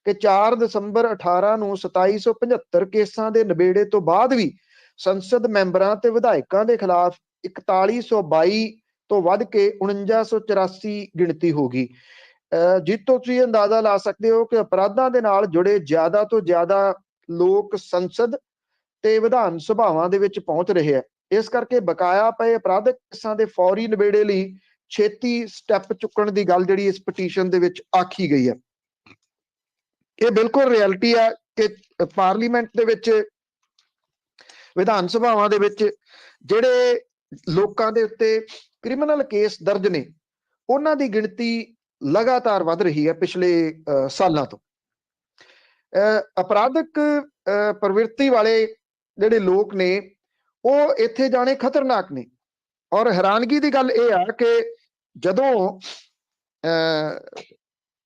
S2: ਕਿ 4 ਦਸੰਬਰ 18 ਨੂੰ 2775 ਕੇਸਾਂ ਦੇ ਨਿਬੇੜੇ ਤੋਂ ਬਾਅਦ ਵੀ ਸੰਸਦ ਮੈਂਬਰਾਂ ਤੇ ਵਿਧਾਇਕਾਂ ਦੇ ਖਿਲਾਫ 4122 ਤੋਂ ਵੱਧ ਕੇ 4984 ਗਿਣਤੀ ਹੋ ਗਈ, ਜਿਸ ਤੋਂ ਤੁਸੀਂ ਅੰਦਾਜ਼ਾ ਲਾ ਸਕਦੇ ਹੋ ਕਿ ਅਪਰਾਧਾਂ ਦੇ ਨਾਲ ਜੁੜੇ ਜ਼ਿਆਦਾ ਤੋਂ ਜ਼ਿਆਦਾ ਲੋਕ ਸੰਸਦ ਤੇ ਵਿਧਾਨ ਸਭਾਵਾਂ ਦੇ ਵਿੱਚ ਪਹੁੰਚ ਰਹੇ ਆ। ਇਸ ਕਰਕੇ ਬਕਾਇਆ ਪਏ ਅਪਰਾਧਿਕ ਕੇਸਾਂ ਦੇ ਫੌਰੀ ਨਿਬੇੜੇ ਲਈ ਛੇਤੀ ਸਟੈਪ ਚੁੱਕਣ ਦੀ ਗੱਲ ਜਿਹੜੀ ਇਸ ਪਟੀਸ਼ਨ ਦੇ ਵਿੱਚ ਆਖੀ ਗਈ ਹੈ। ਇਹ ਬਿਲਕੁਲ ਰਿਐਲਿਟੀ ਆ ਕਿ ਪਾਰਲੀਮੈਂਟ ਦੇ ਵਿੱਚ, ਵਿਧਾਨ ਸਭਾਵਾਂ ਦੇ ਵਿੱਚ ਜਿਹੜੇ ਲੋਕਾਂ ਦੇ ਉੱਤੇ ਕ੍ਰਿਮੀਨਲ ਕੇਸ ਦਰਜ ਨੇ, ਉਹਨਾਂ ਦੀ ਗਿਣਤੀ ਲਗਾਤਾਰ ਵੱਧ ਰਹੀ ਹੈ ਪਿਛਲੇ ਸਾਲਾਂ ਤੋਂ। ਅਪਰਾਧਿਕ ਪ੍ਰਵਿਰਤੀ ਵਾਲੇ ਜਿਹੜੇ ਲੋਕ ਨੇ ਉਹ ਇੱਥੇ ਜਾਣੇ ਖਤਰਨਾਕ ਨੇ। ਔਰ ਹੈਰਾਨਗੀ ਦੀ ਗੱਲ ਇਹ ਆ ਕਿ ਜਦੋਂ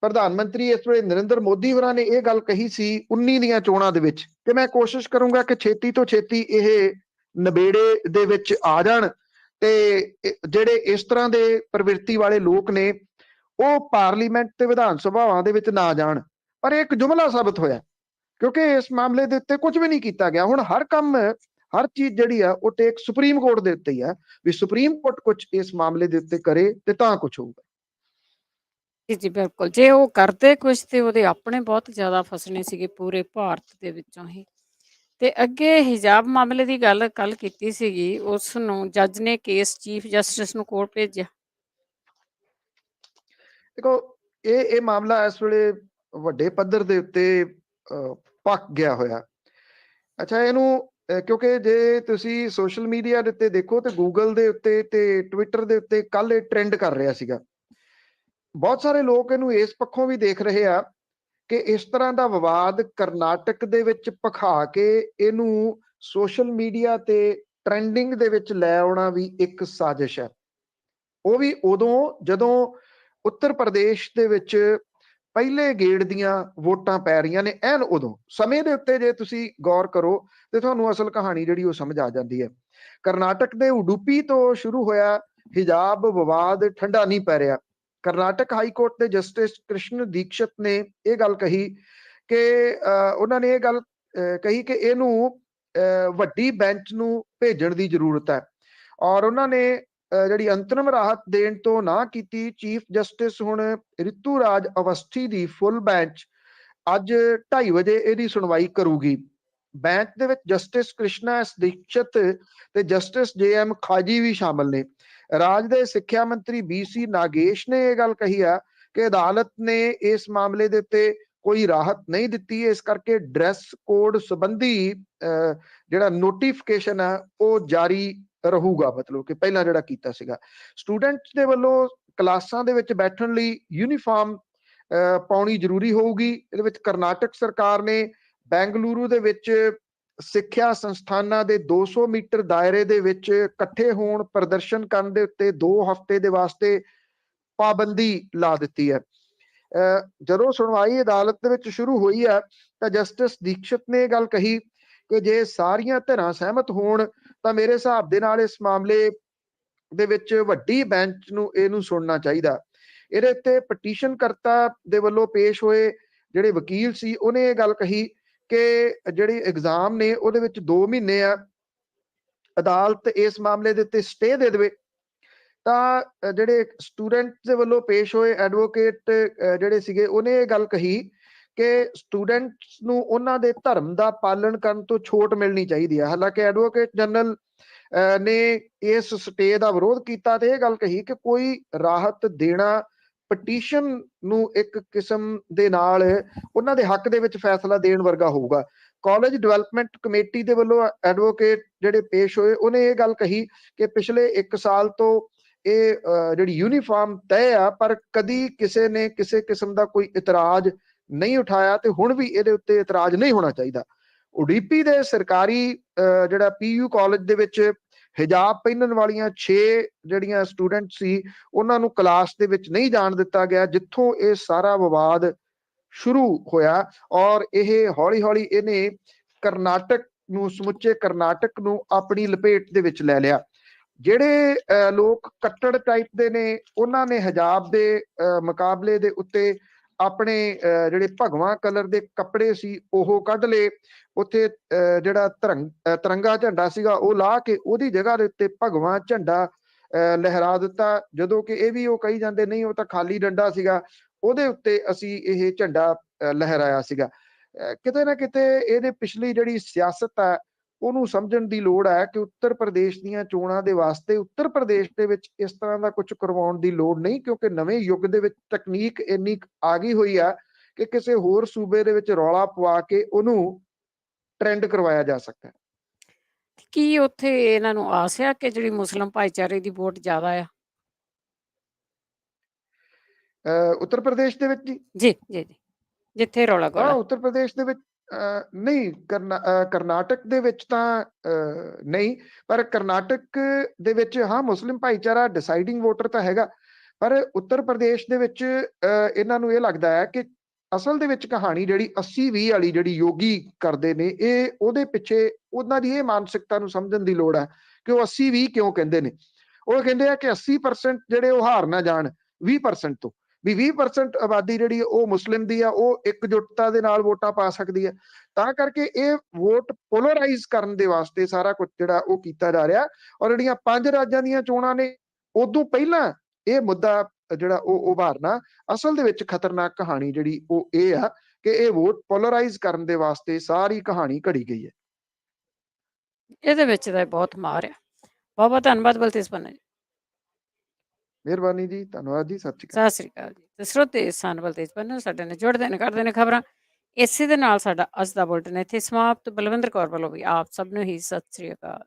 S2: ਪ੍ਰਧਾਨ ਮੰਤਰੀ ਇਸ ਵੇਲੇ ਨਰਿੰਦਰ ਮੋਦੀ ਹੋਰਾਂ ਨੇ ਇਹ ਗੱਲ ਕਹੀ ਸੀ 19 ਦੀਆਂ ਚੋਣਾਂ ਦੇ ਵਿੱਚ ਕਿ ਮੈਂ ਕੋਸ਼ਿਸ਼ ਕਰੂੰਗਾ ਕਿ ਛੇਤੀ ਤੋਂ ਛੇਤੀ ਇਹ ਨਬੇੜੇ ਦੇ ਵਿੱਚ ਆ ਜਾਣ ਤੇ ਜਿਹੜੇ ਇਸ ਤਰ੍ਹਾਂ ਦੇ ਪ੍ਰਵਿਰਤੀ ਵਾਲੇ ਲੋਕ ਨੇ ਉਹ ਪਾਰਲੀਮੈਂਟ ਤੇ ਵਿਧਾਨ ਸਭਾਵਾਂ ਦੇ ਵਿੱਚ ਨਾ ਜਾਣ, ਪਰ ਇਹ ਇੱਕ ਜੁਮਲਾ ਸਾਬਤ ਹੋਇਆ ਕਿਉਂਕਿ ਇਸ ਮਾਮਲੇ ਦੇ ਉੱਤੇ ਕੁਝ ਵੀ ਨਹੀਂ ਕੀਤਾ ਗਿਆ। ਹੁਣ ਹਰ ਕੰਮ, ਹਰ ਚੀਜ਼ ਜਿਹੜੀ ਆ ਉਹ ਟੇਕ ਸੁਪਰੀਮ ਕੋਰਟ ਦੇ ਉੱਤੇ ਹੀ ਆ ਵੀ ਸੁਪਰੀਮ ਕੋਰਟ ਕੁਝ ਇਸ ਮਾਮਲੇ ਦੇ ਉੱਤੇ ਕਰੇ ਤੇ ਤਾਂ ਕੁਝ ਹੋਊਗਾ।
S1: ਜੀ ਜੀ ਬਿਲਕੁਲ, ਜੇ ਉਹ ਕਰਦੇ ਕੁਝ ਤੇ ਉਹਦੇ ਆਪਣੇ ਬਹੁਤ ਜ਼ਿਆਦਾ ਫਸਣੇ ਸੀਗੇ ਪੂਰੇ ਭਾਰਤ ਦੇ ਵਿੱਚੋਂ ਹੀ। ਤੇ ਅੱਗੇ ਹਿਜਾਬ ਮਾਮਲੇ ਦੀ ਗੱਲ ਕੱਲ ਕੀਤੀ ਸੀਗੀ, ਉਸ ਨੂੰ ਜੱਜ ਨੇ ਕੇਸ ਚੀਫ ਜਸਟਿਸ ਨੂੰ ਕੋਰਟ ਭੇਜਿਆ।
S2: ਦੇਖੋ ਇਹ ਮਾਮਲਾ ਇਸ ਵੇਲੇ ਵੱਡੇ ਪੱਧਰ ਦੇ ਉੱਤੇ ਪੱਕ ਗਿਆ ਹੋਇਆ। ਅੱਛਾ, ਇਹਨੂੰ ਕਿਉਂਕਿ ਜੇ ਤੁਸੀਂ ਸੋਸ਼ਲ ਮੀਡੀਆ ਦੇ ਉੱਤੇ ਦੇਖੋ ਤੇ ਗੂਗਲ ਦੇ ਉੱਤੇ ਤੇ ਟਵਿੱਟਰ ਦੇ ਉੱਤੇ ਕੱਲ ਇਹ ਟ੍ਰੈਂਡ ਕਰ ਰਿਹਾ ਸੀਗਾ। ਬਹੁਤ ਸਾਰੇ ਲੋਕ ਇਹਨੂੰ ਇਸ ਪੱਖੋਂ ਵੀ ਦੇਖ ਰਹੇ ਆ ਕਿ ਇਸ ਤਰ੍ਹਾਂ ਦਾ ਵਿਵਾਦ ਕਰਨਾਟਕ ਦੇ ਵਿੱਚ ਭਖਾ ਕੇ ਇਹਨੂੰ ਸੋਸ਼ਲ ਮੀਡੀਆ ਤੇ ਟ੍ਰੈਂਡਿੰਗ ਦੇ ਵਿੱਚ ਲੈ ਆਉਣਾ ਵੀ ਇੱਕ ਸਾਜ਼ਿਸ਼ ਹੈ। ਉਹ ਵੀ ਉਦੋਂ ਜਦੋਂ ਉੱਤਰ ਪ੍ਰਦੇਸ਼ ਦੇ ਵਿੱਚ ਪਹਿਲੇ ਗੇੜ ਦੀਆਂ ਵੋਟਾਂ ਪੈ ਰਹੀਆਂ ਨੇ, ਐਨ ਉਦੋਂ ਸਮੇਂ ਦੇ ਉੱਤੇ ਜੇ ਤੁਸੀਂ ਗੌਰ ਕਰੋ ਤੇ ਤੁਹਾਨੂੰ ਅਸਲ ਕਹਾਣੀ ਜਿਹੜੀ ਉਹ ਸਮਝ ਆ ਜਾਂਦੀ ਹੈ। ਕਰਨਾਟਕ ਦੇ ਉਡੂਪੀ ਤੋਂ ਸ਼ੁਰੂ ਹੋਇਆ ਹਿਜਾਬ ਵਿਵਾਦ ਠੰਡਾ ਨਹੀਂ ਪੈ ਰਿਹਾ। ਕਰਨਾਟਕ ਹਾਈ ਕੋਰਟ ਦੇ ਜਸਟਿਸ ਕ੍ਰਿਸ਼ਨ ਦੀਕਸ਼ਤ ਨੇ ਇਹ ਗੱਲ ਕਹੀ ਕਿ ਉਹਨਾਂ ਨੇ ਇਹ ਗੱਲ ਕਹੀ ਕਿ ਇਹਨੂੰ ਵੱਡੀ ਬੈਂਚ ਨੂੰ ਭੇਜਣ ਦੀ ਜ਼ਰੂਰਤ ਹੈ ਔਰ ਉਹਨਾਂ ਨੇ ਜਿਹੜੀ ਅੰਤਰਿਮ ਰਾਹਤ ਦੇਣ ਤੋਂ ਨਾ ਕੀਤੀ। ਚੀਫ ਜਸਟਿਸ ਹੁਣ ਰਿਤੂ ਰਾਜ ਅਵਸਥੀ ਦੀ ਫੁੱਲ ਬੈਂਚ ਅੱਜ 2:30 ਵਜੇ ਇਹਦੀ ਸੁਣਵਾਈ ਕਰੂਗੀ। ਬੈਂਚ ਦੇ ਵਿੱਚ ਜਸਟਿਸ ਕ੍ਰਿਸ਼ਨਾ ਐਸ ਦੀਕਸ਼ਤ ਤੇ ਜਸਟਿਸ JM ਖਾਜੀ ਵੀ ਸ਼ਾਮਲ ਨੇ। ਰਾਜ ਦੇ ਸਿੱਖਿਆ ਮੰਤਰੀ BC ਨਾਗੇਸ਼ ਨੇ ਇਹ ਗੱਲ ਕਹੀ ਆ ਕਿ ਅਦਾਲਤ ਨੇ ਇਸ ਮਾਮਲੇ ਦੇ ਉੱਤੇ ਕੋਈ ਰਾਹਤ ਨਹੀਂ ਦਿੱਤੀ, ਇਸ ਕਰਕੇ ਡਰੈਸ ਕੋਡ ਸੰਬੰਧੀ ਜਿਹੜਾ ਨੋਟੀਫਿਕੇਸ਼ਨ ਹੈ ਉਹ ਜਾਰੀ ਰਹੂਗਾ। ਮਤਲਬ ਕਿ ਪਹਿਲਾਂ ਜਿਹੜਾ ਕੀਤਾ ਸੀਗਾ, ਸਟੂਡੈਂਟਸ ਦੇ ਵੱਲੋਂ ਕਲਾਸਾਂ ਦੇ ਵਿੱਚ ਬੈਠਣ ਲਈ ਯੂਨੀਫਾਰਮ ਪਾਉਣੀ ਜ਼ਰੂਰੀ ਹੋਊਗੀ। ਇਹਦੇ ਵਿੱਚ ਕਰਨਾਟਕ ਸਰਕਾਰ ਨੇ ਬੈਂਗਲੁਰੂ ਦੇ ਵਿੱਚ ਸਿੱਖਿਆ ਸੰਸਥਾਨਾਂ ਦੇ 200 ਮੀਟਰ ਦਾਇਰੇ ਦੇ ਵਿੱਚ ਇਕੱਠੇ ਹੋਣ, ਪ੍ਰਦਰਸ਼ਨ ਕਰਨ ਦੇ ਉੱਤੇ 2 ਹਫ਼ਤੇ ਦੇ ਵਾਸਤੇ ਪਾਬੰਦੀ ਲਾ ਦਿੱਤੀ ਹੈ। ਜਦੋਂ ਸੁਣਵਾਈ ਅਦਾਲਤ ਦੇ ਵਿੱਚ ਸ਼ੁਰੂ ਹੋਈ ਹੈ ਤਾਂ ਜਸਟਿਸ ਦੀਕਸ਼ਤ ਨੇ ਇਹ ਗੱਲ ਕਹੀ ਕਿ ਜੇ ਸਾਰੀਆਂ ਧਿਰਾਂ ਸਹਿਮਤ ਹੋਣ ਤਾਂ ਮੇਰੇ ਹਿਸਾਬ ਦੇ ਨਾਲ ਇਸ ਮਾਮਲੇ ਦੇ ਵਿੱਚ ਵੱਡੀ ਬੈਂਚ ਨੂੰ ਇਹਨੂੰ ਸੁਣਨਾ ਚਾਹੀਦਾ। ਇਹਦੇ ਉੱਤੇ ਪਟੀਸ਼ਨ ਕਰਤਾ ਦੇ ਵੱਲੋਂ ਪੇਸ਼ ਹੋਏ ਜਿਹੜੇ ਵਕੀਲ ਸੀ ਉਹਨੇ ਇਹ ਗੱਲ ਕਹੀ ਕਿ ਜਿਹੜੀ ਐਗਜ਼ਾਮ ਨੇ ਉਹਦੇ ਵਿੱਚ 2 ਮਹੀਨੇ ਆ, ਅਦਾਲਤ ਇਸ ਮਾਮਲੇ ਦੇ ਉੱਤੇ ਸਟੇ ਦੇ ਦੇਵੇ। ਤਾਂ ਜਿਹੜੇ ਸਟੂਡੈਂਟਸ ਦੇ ਵੱਲੋਂ ਪੇਸ਼ ਹੋਏ ਐਡਵੋਕੇਟ ਜਿਹੜੇ ਸੀਗੇ ਉਹਨੇ ਇਹ ਗੱਲ ਕਹੀ ਕਿ ਸਟੂਡੈਂਟਸ ਨੂੰ ਉਹਨਾਂ ਦੇ ਧਰਮ ਦਾ ਪਾਲਣ ਕਰਨ ਤੋਂ ਛੋਟ ਮਿਲਣੀ ਚਾਹੀਦੀ ਹੈ। ਹਾਲਾਂਕਿ ਐਡਵੋਕੇਟ ਜਨਰਲ ਨੇ ਇਸ ਸਟੇ ਦਾ ਵਿਰੋਧ ਕੀਤਾ ਤੇ ਇਹ ਗੱਲ ਕਹੀ ਕਿ ਕੋਈ ਰਾਹਤ ਦੇਣਾ ਪਟੀਸ਼ਨ ਨੂੰ ਇੱਕ ਕਿਸਮ ਦੇ ਨਾਲ ਉਹਨਾਂ ਦੇ ਹੱਕ ਦੇ ਵਿੱਚ ਫੈਸਲਾ ਦੇਣ ਵਰਗਾ ਹੋਊਗਾ। ਕਾਲਜ ਡਿਵੈਲਪਮੈਂਟ ਕਮੇਟੀ ਦੇ ਵੱਲੋਂ ਐਡਵੋਕੇਟ ਜਿਹੜੇ ਪੇਸ਼ ਹੋਏ ਉਹਨੇ ਇਹ ਗੱਲ ਕਹੀ ਕਿ ਪਿਛਲੇ 1 ਸਾਲ ਤੋਂ ਇਹ ਜਿਹੜੀ ਯੂਨੀਫਾਰਮ ਤੈਅ ਆ, ਪਰ ਕਦੀ ਕਿਸੇ ਨੇ ਕਿਸੇ ਕਿਸਮ ਦਾ ਕੋਈ ਇਤਰਾਜ਼ ਨਹੀਂ ਉਠਾਇਆ ਤੇ ਹੁਣ ਵੀ ਇਹਦੇ ਉੱਤੇ ਇਤਰਾਜ਼ ਨਹੀਂ ਹੋਣਾ ਚਾਹੀਦਾ। ਉਡੀਪੀ ਦੇ ਸਰਕਾਰੀ ਜਿਹੜਾ PU ਕਾਲਜ ਦੇ ਵਿੱਚ ਹਿਜਾਬ ਪਹਿਨਣ ਵਾਲੀਆਂ 6 ਜਿਹੜੀਆਂ ਸਟੂਡੈਂਟ ਸੀ ਉਹਨਾਂ ਨੂੰ ਕਲਾਸ ਦੇ ਵਿੱਚ ਨਹੀਂ ਜਾਣ ਦਿੱਤਾ ਗਿਆ, ਜਿੱਥੋਂ ਇਹ ਸਾਰਾ ਵਿਵਾਦ ਸ਼ੁਰੂ ਹੋਇਆ। ਔਰ ਇਹ ਹੌਲੀ ਹੌਲੀ ਇਹਨੇ ਕਰਨਾਟਕ ਨੂੰ, ਸਮੁੱਚੇ ਕਰਨਾਟਕ ਨੂੰ ਆਪਣੀ ਲਪੇਟ ਦੇ ਵਿੱਚ ਲੈ ਲਿਆ। ਜਿਹੜੇ ਲੋਕ ਕੱਟੜ ਟਾਈਪ ਦੇ ਨੇ ਉਹਨਾਂ ਨੇ ਹਿਜਾਬ ਦੇ ਮੁਕਾਬਲੇ ਦੇ ਉੱਤੇ ਆਪਣੇ ਜਿਹੜੇ ਭਗਵਾ ਕਲਰ ਦੇ ਕੱਪੜੇ ਸੀ ਉਹ ਕੱਢ ਲਏ, ਉੱਥੇ ਜਿਹੜਾ ਤਿਰੰਗਾ ਝੰਡਾ ਸੀਗਾ ਉਹ ਲਾ ਕੇ ਉਹਦੀ ਜਗ੍ਹਾ ਦੇ ਉੱਤੇ ਭਗਵਾ ਝੰਡਾ ਲਹਿਰਾ ਦਿੱਤਾ, ਜਦੋਂ ਕਿ ਇਹ ਵੀ ਉਹ ਕਹੀ ਜਾਂਦੇ ਨਹੀਂ ਉਹ ਤਾਂ ਖਾਲੀ ਡੰਡਾ ਸੀਗਾ, ਉਹਦੇ ਉੱਤੇ ਅਸੀਂ ਇਹ ਝੰਡਾ ਲਹਿਰਾਇਆ ਸੀਗਾ। ਕਿਤੇ ਨਾ ਕਿਤੇ ਇਹਦੇ ਪਿਛਲੀ ਜਿਹੜੀ ਸਿਆਸਤ ਹੈ ਉਹਨੂੰ ਸਮਝਣ ਦੀ ਲੋੜ ਹੈ ਕਿ ਉੱਤਰ ਪ੍ਰਦੇਸ਼ ਦੀਆਂ ਚੋਣਾਂ ਦੇ ਵਾਸਤੇ ਉੱਤਰ ਪ੍ਰਦੇਸ਼ ਦੇ ਵਿੱਚ ਇਸ ਤਰ੍ਹਾਂ ਦਾ ਕੁਝ ਕਰਵਾਉਣ ਦੀ ਲੋੜ ਨਹੀਂ, ਕਿਉਂਕਿ ਨਵੇਂ ਯੁੱਗ ਦੇ ਵਿੱਚ ਤਕਨੀਕ ਇੰਨੀ ਆ ਗਈ ਹੋਈ ਆ ਕਿ ਕਿਸੇ ਹੋਰ ਸੂਬੇ ਦੇ ਵਿੱਚ ਰੌਲਾ ਪਵਾ ਕੇ ਉਹਨੂੰ ਟ੍ਰੈਂਡ ਕਰਵਾਇਆ ਜਾ ਸਕਦਾ ਹੈ।
S1: ਕੀ ਉੱਥੇ ਇਹਨਾਂ ਨੂੰ ਆਸ ਆ ਕਿ ਜਿਹੜੀ ਮੁਸਲਿਮ ਭਾਈਚਾਰੇ ਦੀ ਵੋਟ ਜ਼ਿਆਦਾ ਆ?
S2: ਉੱਤਰ ਪ੍ਰਦੇਸ਼ ਦੇ ਵਿੱਚ ਜੀ
S1: ਜੀ ਜੀ ਜੀ, ਜਿੱਥੇ ਰੌਲਾ
S2: ਹਾਂ,
S1: ਗੋਲਾ।
S2: ਉੱਤਰ ਪ੍ਰਦੇਸ਼ ਦੇ ਵਿੱਚ ਨਹੀਂ, ਕਰਨਾਟਕ ਦੇ ਵਿੱਚ ਤਾਂ ਨਹੀਂ, ਪਰ ਕਰਨਾਟਕ ਦੇ ਵਿੱਚ ਹਾਂ ਮੁਸਲਿਮ ਭਾਈਚਾਰਾ ਡਿਸਾਈਡਿੰਗ ਵੋਟਰ ਤਾਂ ਹੈਗਾ, ਪਰ ਉੱਤਰ ਪ੍ਰਦੇਸ਼ ਦੇ ਵਿੱਚ ਇਹਨਾਂ ਨੂੰ ਇਹ ਲੱਗਦਾ ਹੈ ਕਿ ਅਸਲ ਦੇ ਵਿੱਚ ਕਹਾਣੀ ਜਿਹੜੀ 80-20 ਵਾਲੀ ਜਿਹੜੀ ਯੋਗੀ ਕਰਦੇ ਨੇ, ਇਹ ਉਹਦੇ ਪਿੱਛੇ ਉਹਨਾਂ ਦੀ ਇਹ ਮਾਨਸਿਕਤਾ ਨੂੰ ਸਮਝਣ ਦੀ ਲੋੜ ਹੈ ਕਿ ਉਹ 80-20 ਕਿਉਂ ਕਹਿੰਦੇ ਨੇ। ਉਹ ਕਹਿੰਦੇ ਆ ਕਿ 80% ਜਿਹੜੇ ਉਹ ਹਾਰ ਨਾ ਜਾਣ 20% ਤੋਂ, ਵੀ 20% ਆਬਾਦੀ ਜਿਹੜੀ ਉਹ ਮੁਸਲਿਮ ਦੀ ਆ, ਉਹ ਇਕਜੁੱਟਤਾ ਦੇ ਨਾਲ ਵੋਟਾਂ ਪਾ ਸਕਦੀ ਹੈ। ਤਾਂ ਕਰਕੇ ਇਹ ਵੋਟ ਪੋਲਰਾਈਜ਼ ਕਰਨ ਦੇ ਵਾਸਤੇ ਸਾਰਾ ਕੁਝ ਜਿਹੜਾ ਉਹ ਕੀਤਾ ਜਾ ਰਿਹਾ, ਔਰ ਜਿਹੜੀਆਂ 5 ਰਾਜਾਂ ਦੀਆਂ ਚੋਣਾਂ ਨੇ ਉਦੋਂ ਪਹਿਲਾਂ ਇਹ ਮੁੱਦਾ ਜਿਹੜਾ ਉਹ ਉਭਾਰਨਾ, ਅਸਲ ਦੇ ਵਿੱਚ ਖਤਰਨਾਕ ਕਹਾਣੀ ਜਿਹੜੀ ਉਹ ਇਹ ਆ ਕਿ ਇਹ ਵੋਟ ਪੋਲਰਾਈਜ਼ ਕਰਨ ਦੇ ਵਾਸਤੇ ਸਾਰੀ ਕਹਾਣੀ ਘੜੀ ਗਈ ਹੈ।
S1: ਇਹਦੇ ਵਿੱਚ ਤਾਂ ਬਹੁਤ ਮਾਰ ਆ। ਬਹੁਤ ਬਹੁਤ ਧੰਨਵਾਦ ਬਲਤੇਜ ਪੰਨੂ ਜੀ।
S2: ਮਿਹਰਬਾਨੀ ਜੀ, ਧੰਨਵਾਦ ਜੀ, ਸਤਿ ਸ਼੍ਰੀ ਅਕਾਲ।
S1: ਸਤਿ ਸ੍ਰੀ ਅਕਾਲ ਜੀ। ਤੇ ਸਰੋਤੇ ਸਨ ਬਲਤੇਜ ਪੰਨੂ ਸਾਡੇ ਨਾਲ ਜੁੜਦੇ ਨੇ, ਕਰਦੇ ਨੇ ਖਬਰਾਂ। ਇਸੇ ਦੇ ਨਾਲ ਸਾਡਾ ਅੱਜ ਦਾ ਬੁਲਟਨ ਇੱਥੇ ਸਮਾਪਤ। ਬਲਵਿੰਦਰ ਕੌਰ ਵੱਲੋਂ ਵੀ ਆਪ ਸਭ ਨੂੰ ਹੀ ਸਤਿ ਸ੍ਰੀ ਅਕਾਲ।